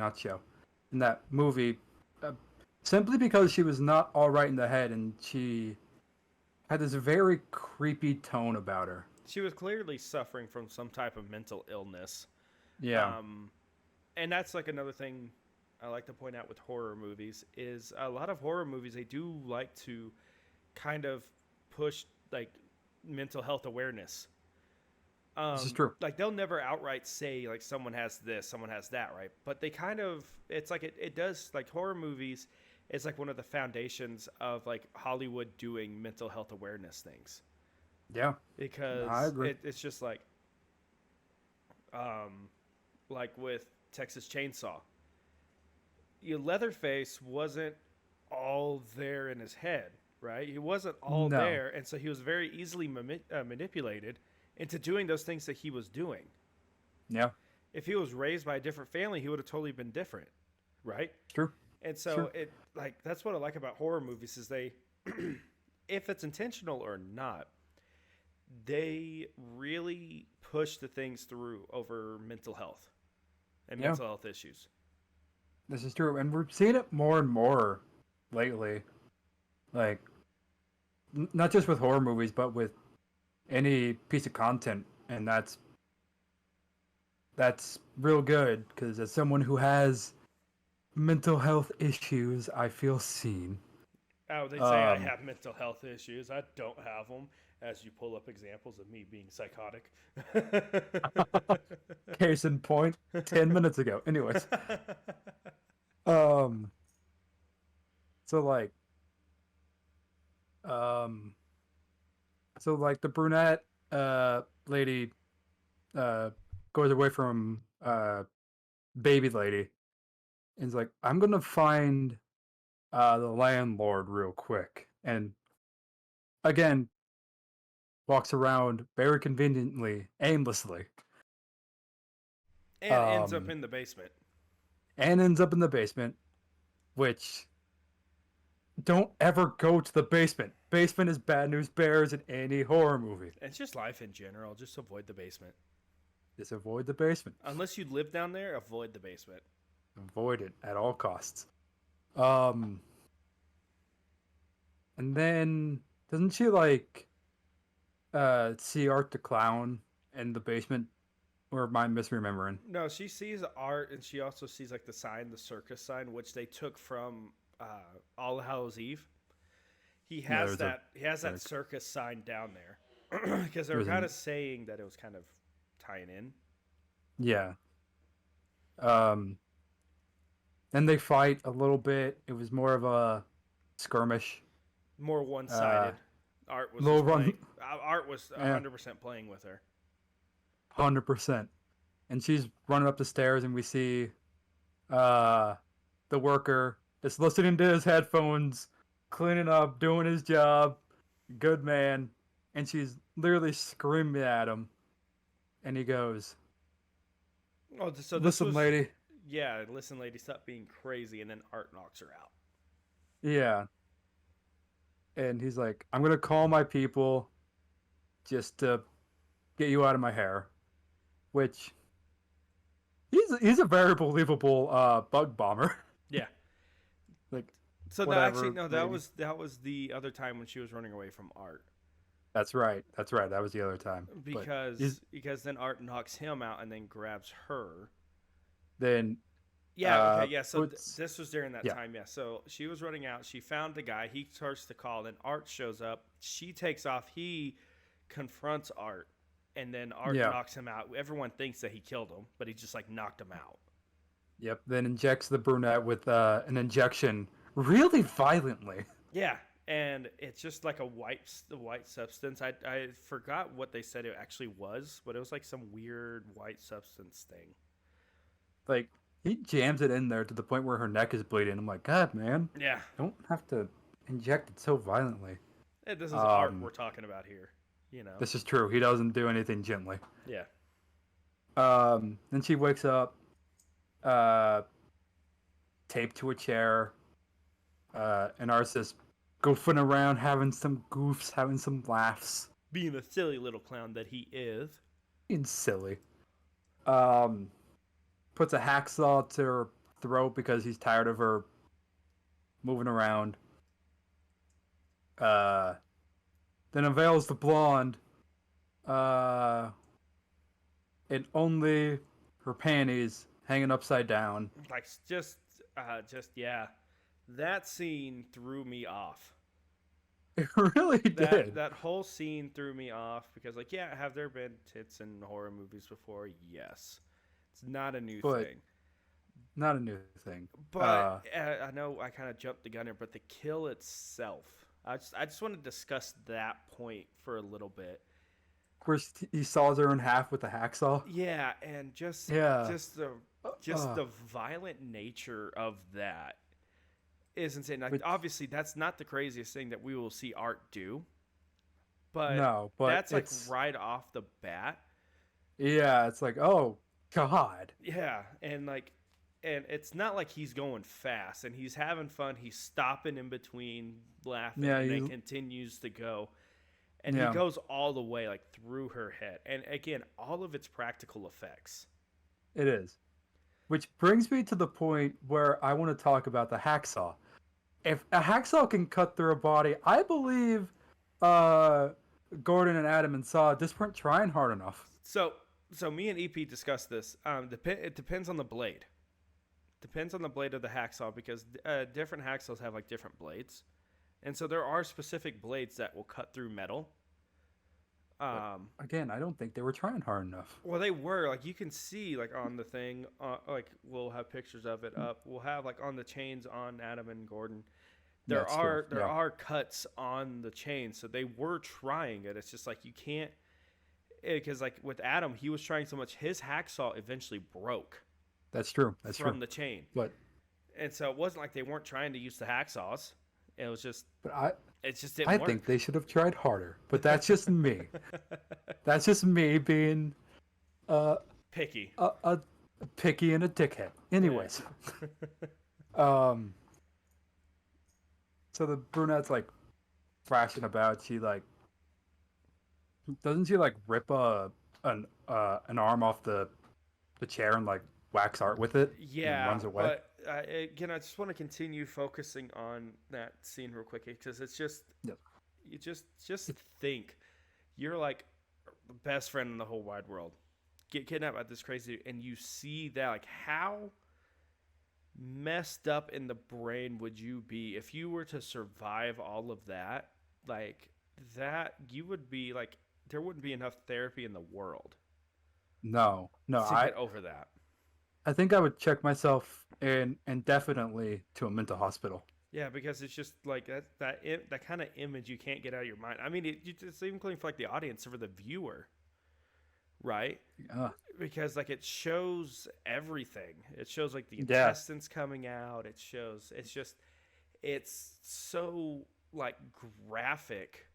simply because she was not all right in the head, and she had this very creepy tone about her.
She was clearly suffering from some type of mental illness.
Yeah.
And that's like another thing I like to point out with horror movies is a lot of horror movies, they do like to kind of push like mental health awareness.
This is true.
Like they'll never outright say like someone has this, someone has that, right? But they kind of, it's like it does, like horror movies is like one of the foundations of like Hollywood doing mental health awareness things.
Yeah.
Because
I agree.
It's just like with Texas Chainsaw. Leatherface wasn't all there in his head, right? He wasn't all there, and so he was very easily manipulated into doing those things that he was doing.
Yeah.
If he was raised by a different family, he would have totally been different, right?
True.
And so that's what I like about horror movies is they, if it's intentional or not, they really push the things through over mental health and mental health issues.
This is true, and we're seeing it more and more lately. Like, not just with horror movies, but with any piece of content, and that's real good, because as someone who has mental health issues, I feel seen.
Oh, they say I have mental health issues. I don't have them, as you pull up examples of me being psychotic.
Case in point, 10 minutes ago. Anyways. Um, so like, um, the brunette, lady, goes away from, baby lady and is like, I'm gonna find, the landlord real quick. And again, walks around very conveniently, aimlessly.
And ends up in the basement.
And ends up in the basement, which don't ever go to the basement. Basement is bad news bears in any horror movie.
It's just life in general. Just avoid the basement.
Just avoid the basement.
Unless you live down there, avoid the basement.
Avoid it at all costs. And then doesn't she like see Art the Clown in the basement? Or am I misremembering?
No, she sees Art, and she also sees like the sign, the circus sign, which they took from All Hallows Eve. He has that circus sign down there because they were kind of saying that it was kind of tying in.
Yeah. Then they fight a little bit. It was more of a skirmish.
More one-sided. Art was Art was 100% playing with her.
100%. And she's running up the stairs, and we see the worker just listening to his headphones, cleaning up, doing his job. Good man. And she's literally screaming at him. And he goes,
"Oh, so
listen, lady."
Yeah, listen, lady, stop being crazy. And then Art knocks her out.
Yeah. And he's like, I'm going to call my people just to get you out of my hair. Which, he's a very believable bug bomber.
Yeah.
Like,
so
whatever,
that was the other time when she was running away from Art.
That's right. That was the other time.
Because then Art knocks him out and then grabs her.
Then
So this was during that time. Yeah, so she was running out. She found the guy. He starts to call. Then Art shows up. She takes off. He confronts Art, and then Art knocks him out. Everyone thinks that he killed him, but he just like knocked him out.
Yep. Then injects the brunette with an injection really violently.
Yeah, and it's just like a white substance. I forgot what they said it actually was, but it was like some weird white substance thing.
Like, he jams it in there to the point where her neck is bleeding. I'm like, God, man.
Yeah.
Don't have to inject it so violently.
This is Art we're talking about here. You know.
This is true. He doesn't do anything gently.
Yeah.
Then she wakes up, taped to a chair, and Art's just goofing around, having some goofs, having some laughs.
Being the silly little clown that he is.
Being silly. Puts a hacksaw to her throat because he's tired of her moving around. Then unveils the blonde. And only her panties hanging upside down.
Like, just yeah. That scene threw me off.
It really did.
That whole scene threw me off because, like, yeah, have there been tits in horror movies before? Yes. It's not a new thing.
Not a new thing.
But I know I kind of jumped the gun here, but the kill itself, I just want to discuss that point for a little bit.
Where he saws her in half with a hacksaw.
Yeah, and just the violent nature of that is insane. Like, obviously, that's not the craziest thing that we will see Art do, but that's like right off the bat.
Yeah, it's like, oh God.
Yeah, and it's not like he's going fast and he's having fun. He's stopping in between, laughing, and then continues to go. And he goes all the way, like, through her head. And again, all of its practical effects.
It is. Which brings me to the point where I want to talk about the hacksaw. If a hacksaw can cut through a body, I believe Gordon and Adam and Saw just weren't trying hard enough.
So me and EP discussed this. It depends on the blade. Depends on the blade of the hacksaw because different hacksaws have, like, different blades. And so there are specific blades that will cut through metal.
Again, I don't think they were trying hard enough.
Well, they were, like, you can see, like, on the thing, like, we'll have pictures of it up. We'll have, like, on the chains on Adam and Gordon. There are cuts on the chain, so they were trying it. It's just like you can't, because like with Adam, he was trying so much, his hacksaw eventually broke.
That's true. That's
from
true.
the chain.
But
and so it wasn't like they weren't trying to use the hacksaws. It was just.
But
it just didn't
I
work.
think they should have tried harder. But that's just me. That's just me being
picky.
A picky and a dickhead. Anyways. So the brunette's like thrashing about. She like doesn't she like rip an arm off the chair and like wax art with it?
Yeah,
and runs away.
But again, I just want to continue focusing on that scene real quick because it's just you just think you're like the best friend in the whole wide world, get kidnapped by this crazy, and you see that, like, how messed up in the brain would you be if you were to survive all of that? Like that, you would be like, there wouldn't be enough therapy in the world.
No,
to get over that.
I think I would check myself indefinitely to a mental hospital.
Yeah, because it's just like that kind of image you can't get out of your mind. I mean, it's even including for like the audience, for the viewer, right?
Yeah.
Because like it shows everything. It shows like the intestines coming out. It shows. It's so like graphic.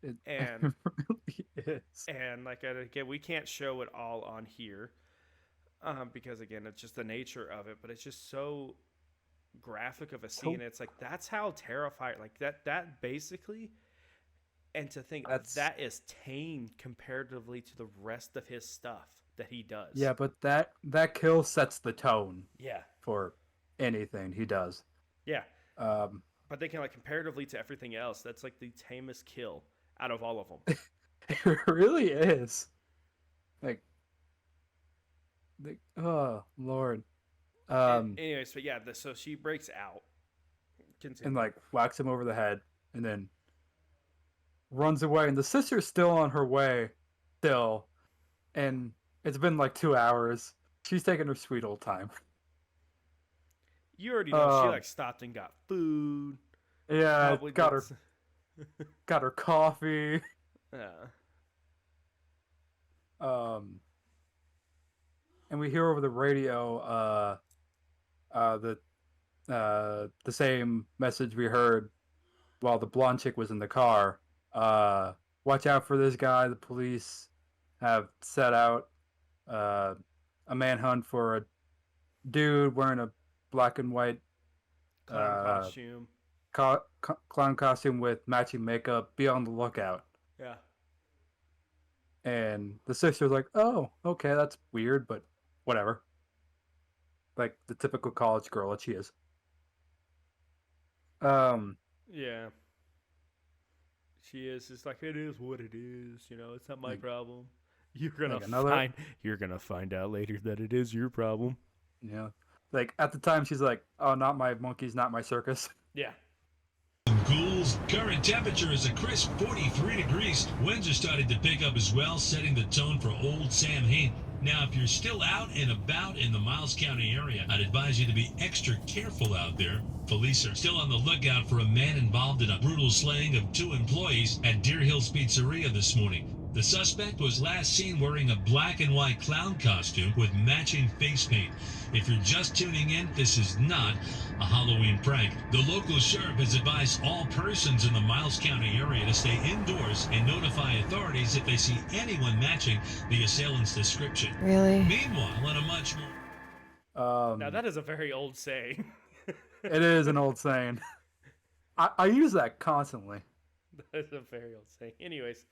It
really
is.
And like again, we can't show it all on here, because again, it's just the nature of it. But it's just so graphic of a scene. It's like that's how Terrifier, like that basically. And to think that is tame comparatively to the rest of his stuff that he does.
Yeah, but that kill sets the tone.
Yeah.
For anything he does.
Yeah. But they can, like, comparatively to everything else, that's like the tamest kill out of all of them.
It really is. Like, oh Lord.
Anyways, but yeah, so she breaks out. Continue.
And like whacks him over the head, and then runs away. And the sister's still on her way, and it's been like 2 hours. She's taking her sweet old time.
You already know she like stopped and got food.
Yeah, got her coffee.
Yeah.
And we hear over the radio the same message we heard while the blonde chick was in the car. Watch out for this guy. The police have set out a manhunt for a dude wearing a black and white
costume.
Clown costume with matching makeup. Be on the lookout.
Yeah.
And the sister's like, oh, okay, that's weird, but whatever. Like the typical college girl that she is.
Yeah. She is. It's like, it is what it is. You know, it's not my problem. You're gonna find out later that it is your problem.
Yeah. Like at the time, she's like, "Oh, not my monkeys, not my circus."
Yeah.
Ghouls, current temperature is a crisp 43 degrees. Winds are starting to pick up as well, setting the tone for Old Sam Hain. Now, if you're still out and about in the Miles County area, I'd advise you to be extra careful out there. Police are still on the lookout for a man involved in a brutal slaying of 2 employees at Deer Hills Pizzeria this morning. The suspect was last seen wearing a black and white clown costume with matching face paint. If you're just tuning in, this is not a Halloween prank. The local sheriff has advised all persons in the Miles County area to stay indoors and notify authorities if they see anyone matching the assailant's description.
Really?
Meanwhile, on a much more...
Now that is a very old saying.
It is an old saying. I use that constantly.
That is a very old saying. Anyways,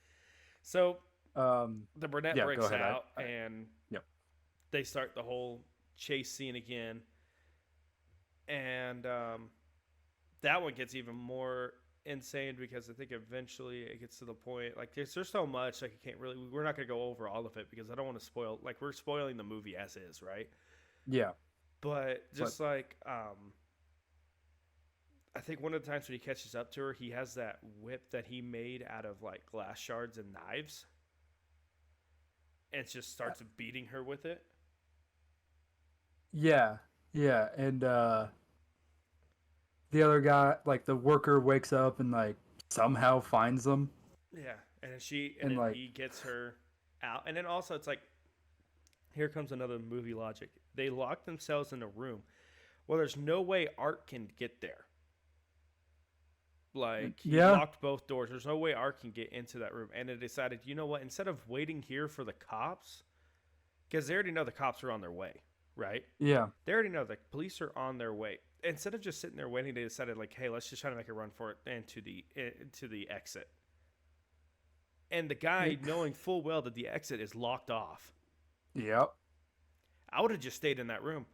so the brunette breaks out, and they start the whole chase scene again. And that one gets even more insane because I think eventually it gets to the point, like there's so much, like we're not going to go over all of it because I don't want to spoil, like we're spoiling the movie as is, right?
Yeah.
But just like I think one of the times when he catches up to her, he has that whip that he made out of like glass shards and knives, and just starts beating her with it.
Yeah, yeah, and the other guy, like the worker, wakes up and like somehow finds them.
Yeah, and
And,
then
like-
he gets her out, and then also it's like, here comes another movie logic. They lock themselves in a room. Well, there's no way Art can get there. Like, he
Yeah.
locked both doors. There's no way Art can get into that room. And they decided, you know what? Instead of waiting here for the cops, because they already know the cops are on their way, right?
Yeah,
They already know the police are on their way. Instead of just sitting there waiting, they decided, like, hey, let's just try to make a run for it and to the exit. And the guy, knowing full well that the exit is locked off,
yep,
I would have just stayed in that room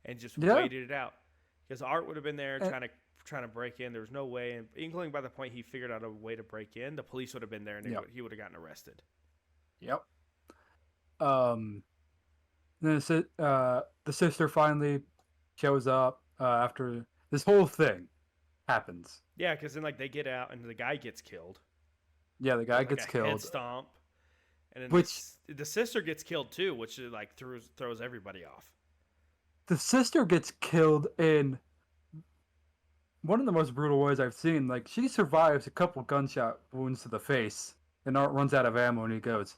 and just
Yeah.
waited it out, because Art would have been there
And-
trying to break in. There was no way, and including by the point he figured out a way to break in, the police would have been there and
Yep.
he would have gotten arrested.
yep. Then the sister finally shows up after this whole thing happens.
Yeah, because then like they get out and the guy gets killed.
Yeah, the guy
Like
gets
a head
killed.
stomp, and then
Which-
the sister gets killed too, which like throws everybody off.
The sister gets killed in one of the most brutal ways I've seen. Like, she survives a couple gunshot wounds to the face, and Art runs out of ammo, and he goes,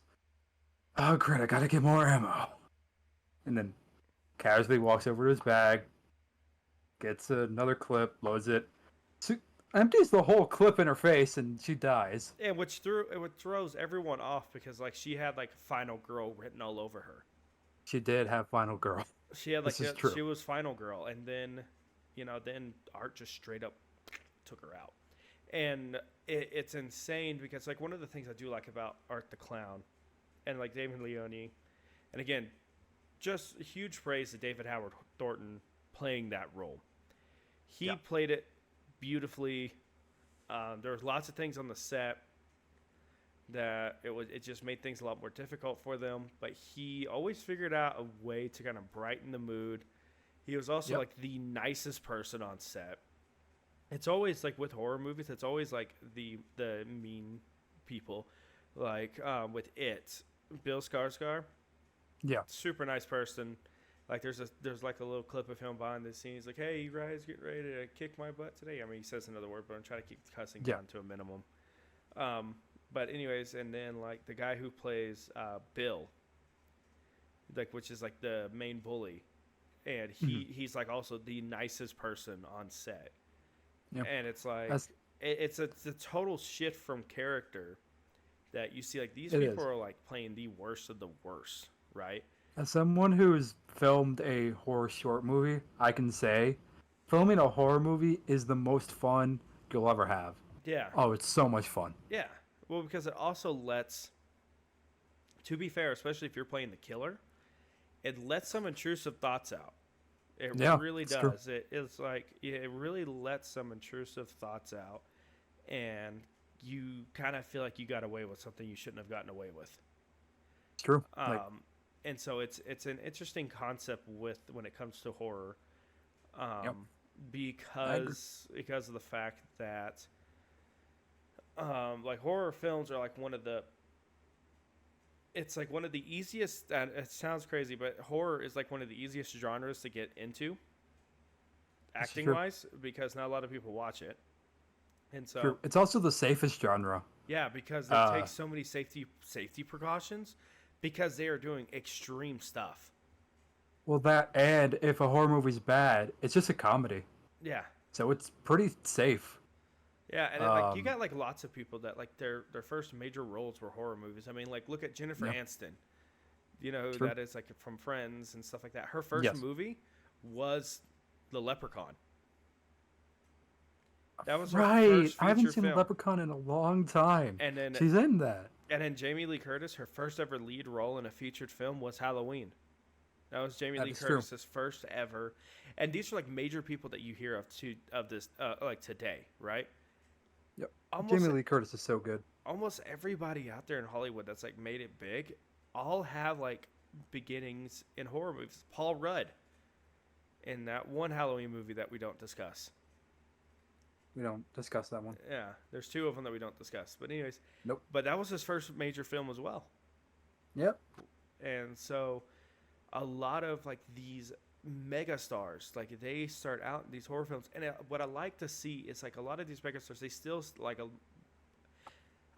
"Oh, great, I gotta get more ammo." And then casually walks over to his bag, gets another clip, loads it, empties the whole clip in her face, and she dies.
And which throws everyone off, because like she had like Final Girl written all over her.
She did have Final Girl.
She had like
This is true.
she was Final Girl, and then then Art just straight up took her out, and it's insane because like one of the things I do like about Art the Clown, and like David Leone, and again, just huge praise to David Howard Thornton playing that role. He
Yeah.
played it beautifully. There was lots of things on the set that it just made things a lot more difficult for them, but he always figured out a way to kind of brighten the mood. He was also
Yep.
like the nicest person on set. It's always like with horror movies, it's always like the mean people, like with It, Bill Skarsgård,
Yeah.
super nice person. Like there's like a little clip of him behind the scenes, like, "Hey, you guys getting ready to kick my butt today?" I mean, he says another word, but I'm trying to keep cussing
Yeah.
down to a minimum. But anyways, and then like the guy who plays Bill, like which is like the main bully, and he's like also the nicest person on set.
Yep.
And it's like
That's-
it's a total shift from character that you see. Like these
It
people
is.
are like playing the worst of the worst, right?
As someone who's filmed a horror short movie, I can say filming a horror movie is the most fun you'll ever have.
Yeah.
Oh, it's so much fun.
Yeah. Well, because it also lets, to be fair, especially if you're playing the killer, it lets some intrusive thoughts out. It
Yeah,
really
it's true.
does. It's like it really lets some intrusive thoughts out, and you kind of feel like you got away with something you shouldn't have gotten away with.
It's true. Like,
And so it's an interesting concept when it comes to horror,
Yep.
because of the fact that like horror films are like one of the easiest, and it sounds crazy, but horror is like one of the easiest genres to get into
This is
acting
true.
wise, because not a lot of people watch it. And so
true. It's also the safest genre.
yeah, because they take so many safety precautions, because they are doing extreme stuff.
Well, that, and if a horror movie's bad, it's just a comedy.
Yeah.
So it's pretty safe.
Yeah, and like you got like lots of people that like their first major roles were horror movies. I mean, like look at Jennifer
Yeah.
Aniston. You know who
True.
that is, like from Friends and stuff like that. Her first
Yes.
movie was The Leprechaun. That was her
Right.
first
I haven't
feature
seen
film.
Leprechaun in a long time.
And then
She's in that.
And then Jamie Lee Curtis, her first ever lead role in a featured film was Halloween. That was Jamie
That
Lee
is true.
Curtis's first ever, and these are like major people that you hear of this like today, right?
Yep.
Almost,
Jamie Lee Curtis is so good.
almost everybody out there in Hollywood that's like made it big, all have like beginnings in horror movies. Paul Rudd, in that one Halloween movie that we don't discuss.
We don't discuss that one.
Yeah, there's two of them that we don't discuss. But anyways,
Nope.
But that was his first major film as well.
Yep.
And so a lot of like these mega stars, like they start out in these horror films, and what I like to see is like a lot of these mega stars, they still like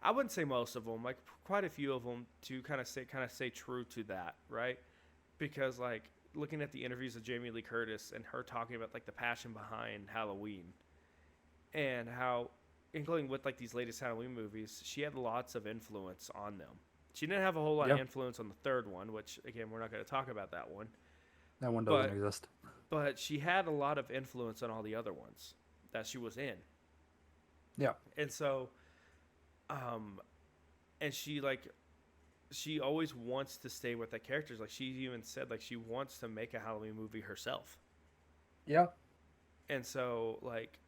I wouldn't say most of them, like quite a few of them, to kind of stay true to that, right? Because like looking at the interviews of Jamie Lee Curtis and her talking about like the passion behind Halloween, and how, including with like these latest Halloween movies, she had lots of influence on them. She didn't have a whole lot of influence on the third one, which again we're not going to talk about that one.
That one doesn't exist.
But she had a lot of influence on all the other ones that she was in.
Yeah.
And so, and she always wants to stay with the characters. Like she even said, like she wants to make a Halloween movie herself.
Yeah.
And so, like,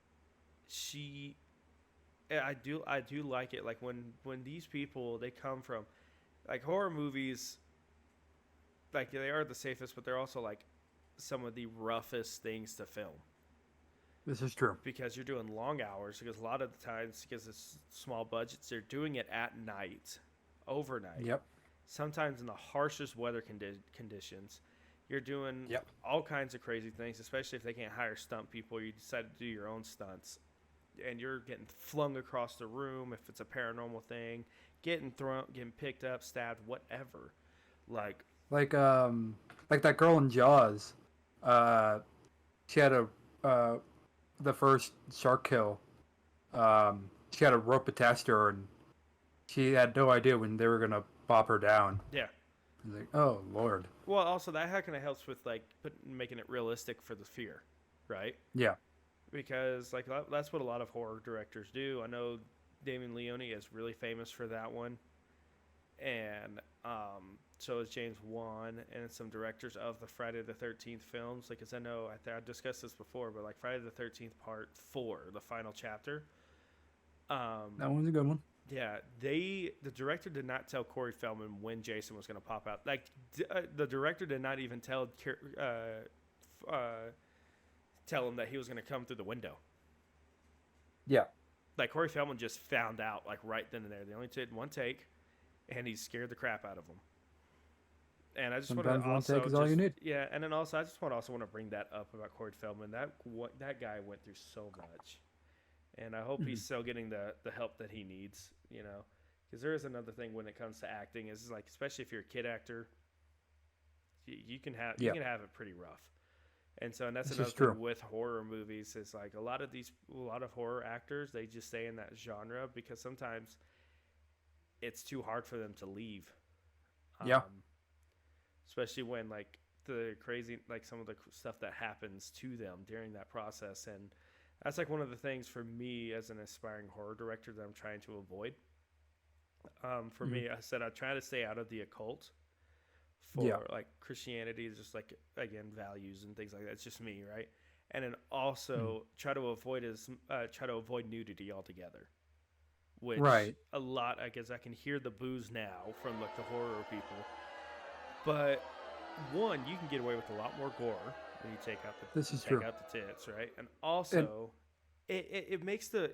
I do like it. Like when these people, they come from, like, horror movies, like they are the safest, but they're also like some of the roughest things to film.
This is true.
Because you're doing long hours, because a lot of the times, because it's small budgets, they're doing it at night, overnight.
Yep.
Sometimes in the harshest weather conditions. You're doing all kinds of crazy things, especially if they can't hire stunt people. You decide to do your own stunts. And you're getting flung across the room if it's a paranormal thing, getting thrown, getting picked up, stabbed, whatever. Like
that girl in Jaws. She had the first shark kill. She had a rope attached to her, and she had no idea when they were gonna pop her down.
Yeah.
Like, oh Lord.
Well, also that kind of helps with like making it realistic for the fear, right?
Yeah.
Because like that's what a lot of horror directors do. I know Damien Leone is really famous for that one, and so is James Wan and some directors of the Friday the 13th films. Like, as I know, I discussed this before, but like Friday the 13th Part 4, the final chapter.
That one's a good one.
Yeah, the director did not tell Corey Feldman when Jason was going to pop out. Like, the director did not even tell him that he was going to come through the window.
Yeah.
Like, Corey Feldman just found out, like, right then and there. They only did one take, and he scared the crap out of him. And I just want to
Sometimes one
also
take is all you need.
Yeah, and then also I just want to bring that up about Corey Feldman. That guy went through so much, and I hope he's still getting the help that he needs. You know, because there is another thing when it comes to acting is like, especially if you're a kid actor, you can have it pretty rough. And so, and that's another thing with horror movies is like a lot of horror actors, they just stay in that genre because sometimes it's too hard for them to leave. Especially when like the crazy, like some of the stuff that happens to them during that process. And that's like one of the things for me as an aspiring horror director that I'm trying to avoid. For me, I said I try to stay out of the occult. For like Christianity is just like, again, values and things like that. It's just me, right? And then also try to avoid nudity altogether. Which a lot, I guess I can hear the boos now from like the horror people. But one, you can get away with a lot more gore when you take out the tits, right? And also, it makes the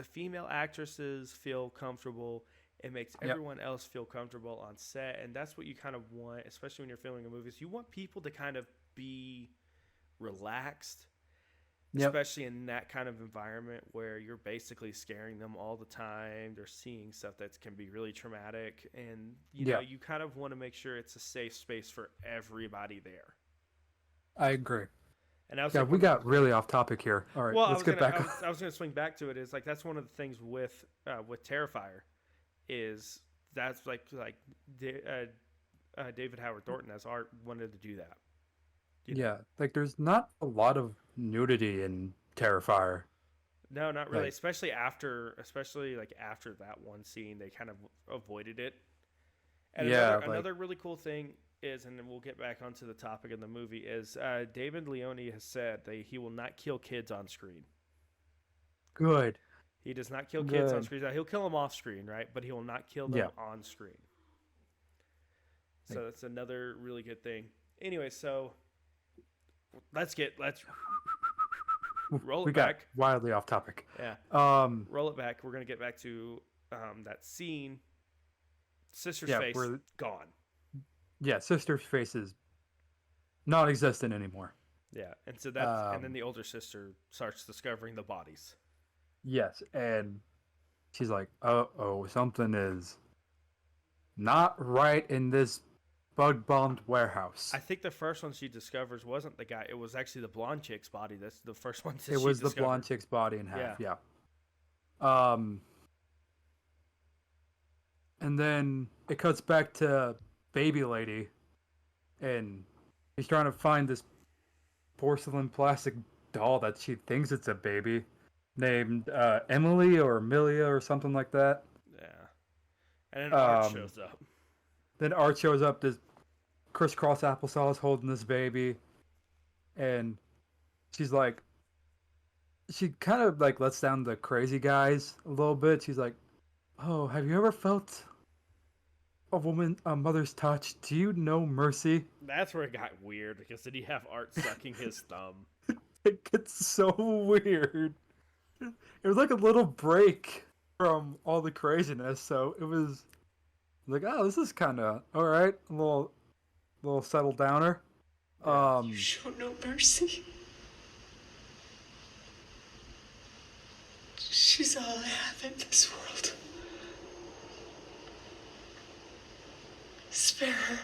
female actresses feel comfortable. It makes everyone else feel comfortable on set, and that's what you kind of want, especially when you're filming a movie. Is you want people to kind of be relaxed, especially in that kind of environment where you're basically scaring them all the time. They're seeing stuff that can be really traumatic, and you know you kind of want to make sure it's a safe space for everybody there.
I agree.
And I was
we got really off topic here. All right, let's get back.
I was going to swing back to it. Is like that's one of the things with Terrifier. Is that's like David Howard Thornton as art wanted to do that.
Like there's not a lot of nudity in Terrifier.
No, not really. Especially after that one scene, they kind of avoided it. And another really cool thing is, and then we'll get back onto the topic of the movie, is David Leone has said that he will not kill kids on screen.
Good.
He does not kill kids on screen. He'll kill them off screen, right? But he will not kill them on screen. So that's another really good thing. Anyway, so let's roll
we
it
got
back.
wildly off topic.
Yeah.
Um,
Roll it back. We're gonna get back to that scene. Sister's
Yeah,
face
we're-
gone.
yeah, sister's face is non-existent anymore.
Yeah, and so that's and then the older sister starts discovering the bodies.
Yes, and she's like, "Uh-oh, something is not right in this bug-bombed warehouse."
I think the first one she discovers wasn't the guy; it was actually the blonde chick's body. That's the first one.
It was the blonde chick's body in half. Yeah. And then it cuts back to baby lady, and he's trying to find this porcelain plastic doll that she thinks it's a baby, named Emily or Amelia or something like that.
Yeah, and then Art shows up.
Then Art shows up. This crisscross applesauce holding this baby, and she's like, she kind of like lets down the crazy guys a little bit. She's like, "Oh, have you ever felt a mother's touch? Do you know mercy?"
That's where it got weird because did he have Art sucking his thumb?
It gets so weird. It was like a little break from all the craziness, so it was like, oh, this is kind of all right, a little settle downer.
You show no mercy. She's all I have in this world. Spare her.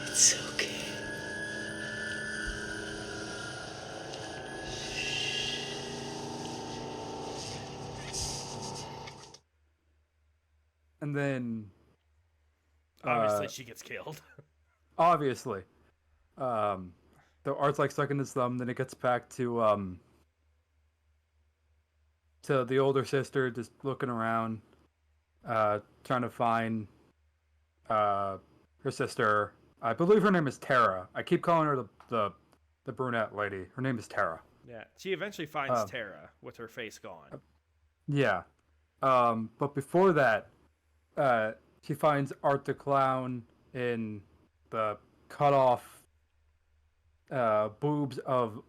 It's okay.
And then
Obviously, she gets killed.
obviously, the Art's like sucking his thumb. Then it gets back to the older sister just looking around, trying to find her sister. I believe her name is Tara. I keep calling her the brunette lady. Her name is Tara.
Yeah, she eventually finds Tara with her face gone.
Yeah. But before that, she finds Art the Clown in the cut off boobs of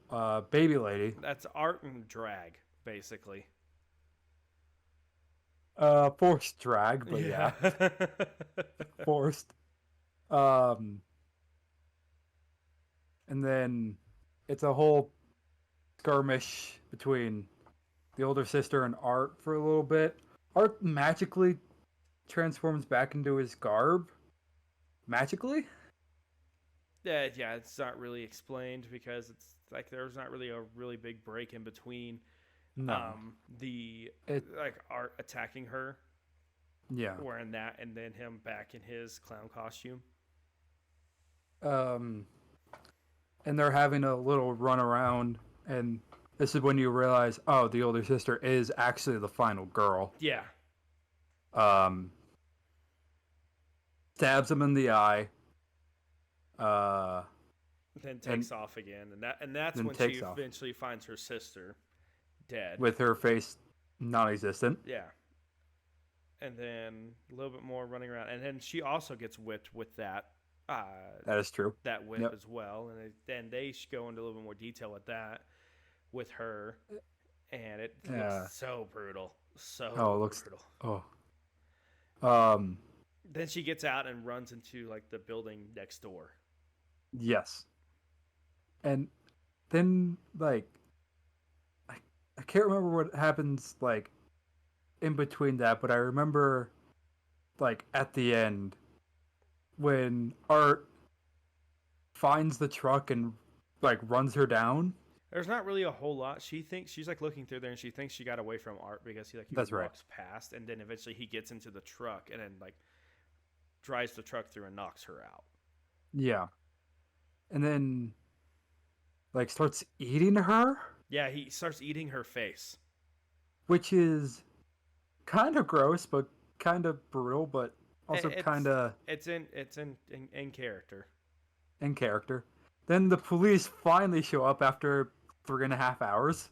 baby lady.
That's Art and drag, basically.
Forced drag, but yeah. Forced. And then it's a whole skirmish between the older sister and Art for a little bit. Art magically transforms back into his garb. Magically?
Yeah, it's not really explained because it's like there's not really a really big break in between.
No.
Like Art attacking her.
Yeah.
Wearing that and then him back in his clown costume.
And they're having a little run around, and this is when you realize, oh, the older sister is actually the final girl.
Yeah.
Stabs him in the eye.
Then takes off again, and that's when she eventually finds her sister dead
with her face non-existent.
Yeah. And then a little bit more running around, and then she also gets whipped with that.
That is true.
That whip as well, and then they go into a little bit more detail with that, with her, and it looks so brutal, brutal. Then she gets out and runs into like the building next door.
Yes. And then like I can't remember what happens like in between that, but I remember like at the end when Art finds the truck and like runs her down.
There's not really a whole lot. She thinks she's like looking through there, and she thinks she got away from Art because he
That's right.
walks past, and then eventually he gets into the truck and then like drives the truck through and knocks her out.
Yeah. And then like starts eating her,
Yeah, he starts eating her face.
which is kind of gross, but kind of brutal, but also kind of
it's in character.
in character. Then the police finally show up after 3.5 hours.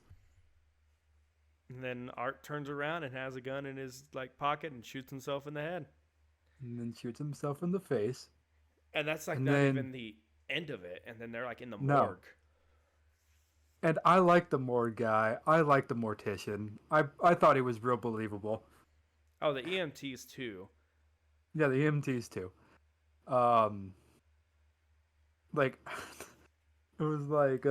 And then Art turns around and has a gun in his like pocket and shoots himself in the head.
And then shoots himself in the face.
And that's like
And
not
then-
even the end of it. And then they're like in the
No.
morgue.
And I like the morgue guy. I like the mortician. I thought he was real believable.
Oh, the EMTs too.
Yeah, the EMTs too. Like it was like,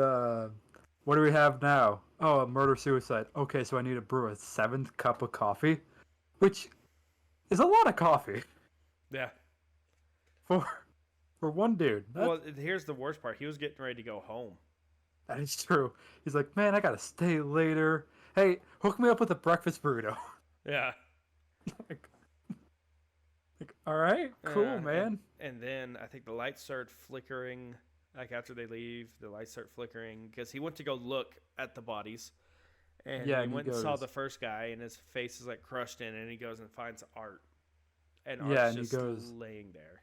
what do we have now? Oh, a murder suicide. Okay, so I need to brew a 7th cup of coffee, which is a lot of coffee
Yeah.
for one dude.
Well, here's the worst part. He was getting ready to go home.
That is true. He's like, man, I gotta stay later. Hey, hook me up with a breakfast burrito.
Yeah.
like, all right, cool, man.
And then I think the lights start flickering. Like after they leave, the lights start flickering because he went to go look at the bodies. And
Yeah,
he
and he
went and saw
goes-
the first guy, and his face is like crushed in, and he goes and finds Art. And
Yeah,
Art's
and he
just
goes-
laying there.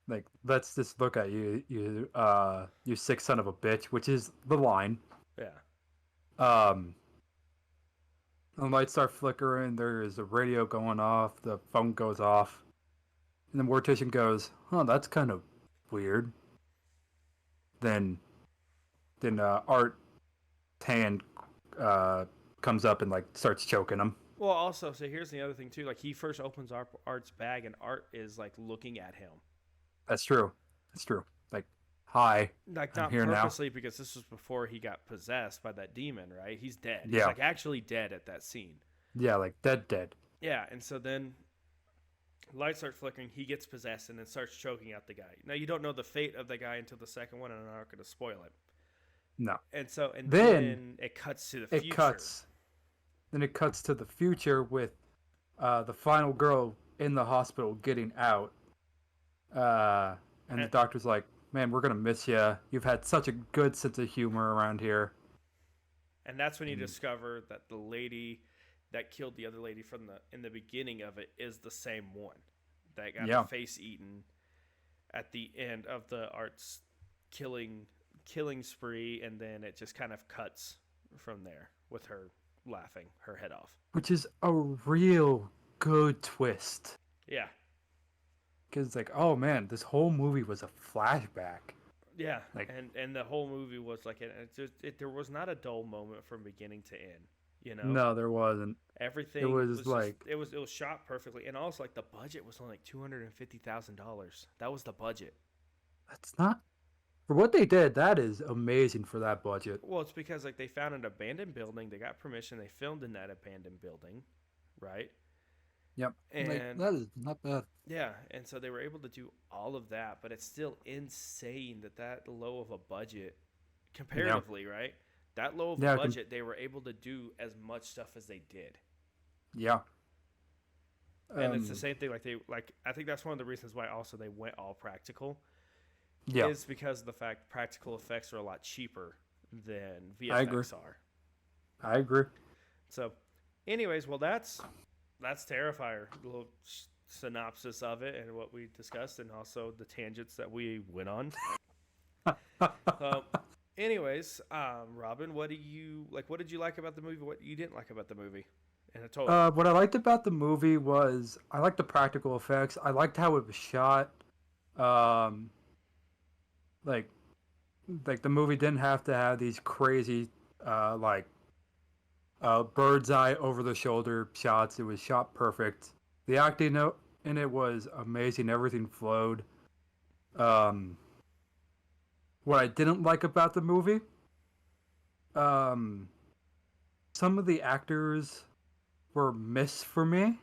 Like, let's just look at you, you sick son of a bitch, which is the line.
Yeah.
The lights start flickering. There is a radio going off. The phone goes off, and the mortician goes, "Huh, that's kind of weird." Then Art hand comes up and like starts choking him.
Well, also, so here's the other thing too. Like he first opens Art's bag, and Art is like looking at him.
That's true. That's true. Like, hi,
Like
I'm
not
here now.
purposely, because this was before he got possessed by that demon, right? He's dead. He's
Yeah.
like actually dead at that scene.
Yeah, like dead.
Yeah, and so then lights start flickering. He gets possessed and then starts choking out the guy. Now you don't know the fate of the guy until the second one, and I'm not going to spoil it.
No.
And so and
Then
then it cuts to the
It
future.
cuts. Then it cuts to the future with the final girl in the hospital getting out. And the doctor's like, "Man, we're gonna miss you. You've had such a good sense of humor around here."
And that's when you discover that the lady that killed the other lady from in the beginning of it is the same one that got
Yeah.
her face eaten at the end of the Art's killing spree, and then it just kind of cuts from there with her laughing her head off.
Which is a real good twist.
Yeah.
Because it's like, oh man, this whole movie was a flashback.
Yeah,
Like-
and the whole movie was like there was not a dull moment from beginning to end. You know,
No, there wasn't.
everything
was
just-
like-
it was shot perfectly, and also like the budget was only like $250,000. That was the budget.
That's not for what they did. That is amazing for that budget.
Well, it's because like they found an abandoned building, they got permission, they filmed in that abandoned building, right?
Yep.
And
that is not bad.
yeah, and so they were able to do all of that, but it's still insane that low of a budget, comparatively, right? That low of
Yeah,
a budget, they were able to do as much stuff as they did.
Yeah.
And it's the
Um,
same thing. I think that's one of the reasons why also they went all practical.
Yeah.
Is because of the fact practical effects are a lot cheaper than
I agree.
VFX are.
I agree.
So, anyways, well, that's Terrifier. A little synopsis of it and what we discussed, and also the tangents that we went on. Anyways, Robin, what did you like about the movie? What you didn't like about the movie? And a total.
What I liked about the movie was I liked the practical effects. I liked how it was shot. Like the movie didn't have to have these crazy bird's eye over the shoulder shots. It was shot perfect. The acting in it was amazing. Everything flowed. What I didn't like about the movie, some of the actors were miss for me.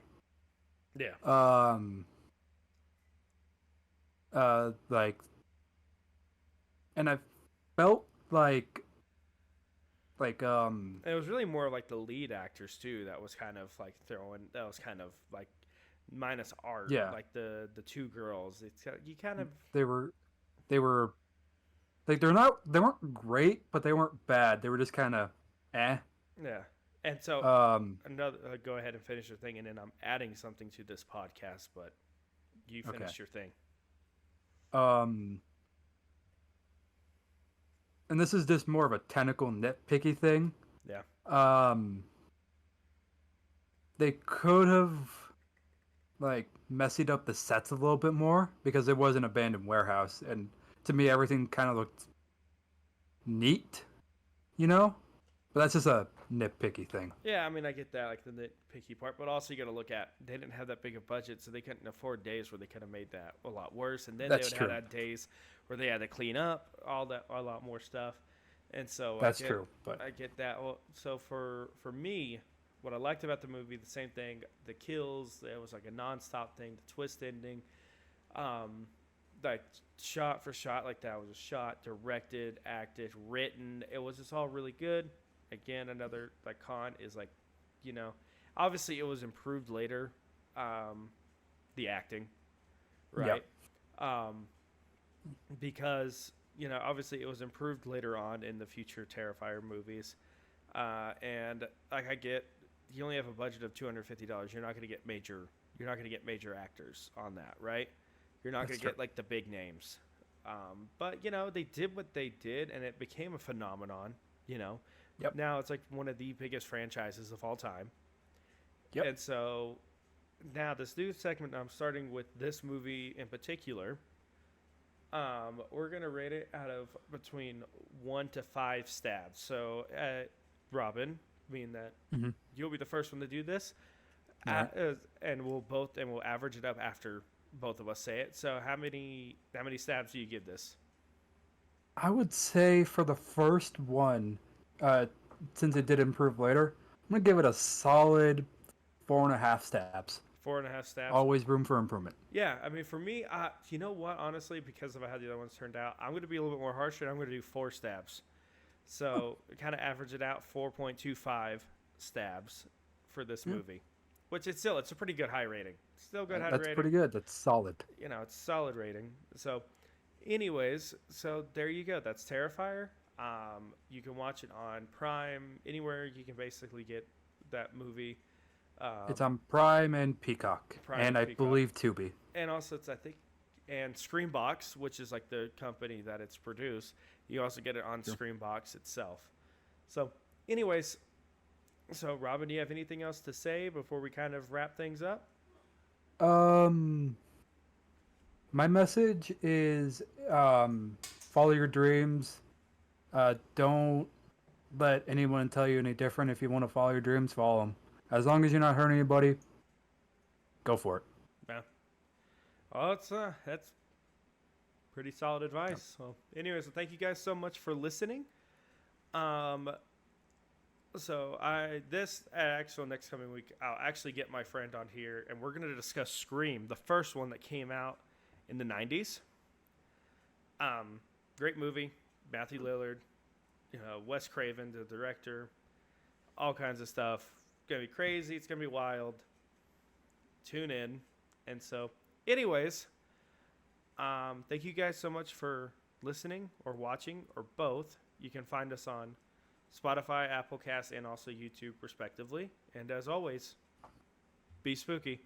Yeah.
And I felt like Like
And it was really more like the lead actors too. That was kind of like throwing. That was kind of like minus art.
Yeah.
Like the two girls. It's you kind of.
they were like they weren't great, but they weren't bad. They were just kind of eh.
Yeah. And so
Um,
another go ahead and finish your thing, and then I'm adding something to this podcast. But you finish
Okay.
your thing.
And this is just more of a technical nitpicky thing.
Yeah.
They could have like messied up the sets a little bit more because it was an abandoned warehouse, and to me everything kind of looked neat, you know. But that's just a nitpicky thing.
Yeah, I mean, I get that, like the nitpicky part, but also you got to look at they didn't have that big a budget, so they couldn't afford days where they could have made that a lot worse, and then
That's
they would
true.
have had days where they had to clean up a lot more stuff, and so
That's true, but
I get that. Well, so for me, what I liked about the movie, the same thing, the kills, it was like a nonstop thing, the twist ending, like shot for shot, like that was a shot, directed, acted, written, it was just all really good. Again, another like con is like, you know, obviously it was improved later, the acting, right? Because you know, obviously it was improved later on in the future Terrifier movies, and like I get, you only have a budget of $250. You're not going to get major actors on that, right? You're not going to get like the big names, but you know they did what they did, and it became a phenomenon. You know.
Yep.
Now it's like one of the biggest franchises of all time.
Yep.
And so now this new segment, I'm starting with this movie in particular. We're gonna rate it out of between 1 to 5 stabs. So, Robin, being that you'll be the first one to do this, and we'll average it up after both of us say it. So, how many stabs do you give this?
I would say for the first one, since it did improve later, I'm gonna give it a solid 4.5 stabs.
4.5 stabs.
Always room for improvement.
Yeah, I mean, for me, you know what? Honestly, because of how the other ones turned out, I'm going to be a little bit more harsh, and I'm going to do 4 stabs. So kind of average it out, 4.25 stabs for this movie, which it's a pretty good high rating. Still good high rating.
That's pretty good. That's solid.
You know, it's solid rating. So, anyways, so there you go. That's Terrifier. You can watch it on Prime, anywhere you can basically get that movie.
It's on Prime and Peacock, and I believe Tubi.
And also, it's and Screambox, which is like the company that it's produced. You also get it on Screambox itself. So, anyways, so Robin, do you have anything else to say before we kind of wrap things up?
My message is follow your dreams. Don't let anyone tell you any different. If you want to follow your dreams, follow them. As long as you're not hurting anybody, go for it.
Yeah. Well, that's pretty solid advice. Well, anyways, thank you guys so much for listening. So actual next coming week, I'll actually get my friend on here, and we're going to discuss Scream, the first one that came out in the 90s. Great movie. Matthew Lillard, Wes Craven, the director, all kinds of stuff. It's going to be crazy. It's going to be wild. Tune in. And so, anyways, thank you guys so much for listening or watching or both. You can find us on Spotify, Apple Cast, and also YouTube, respectively. And as always, be spooky.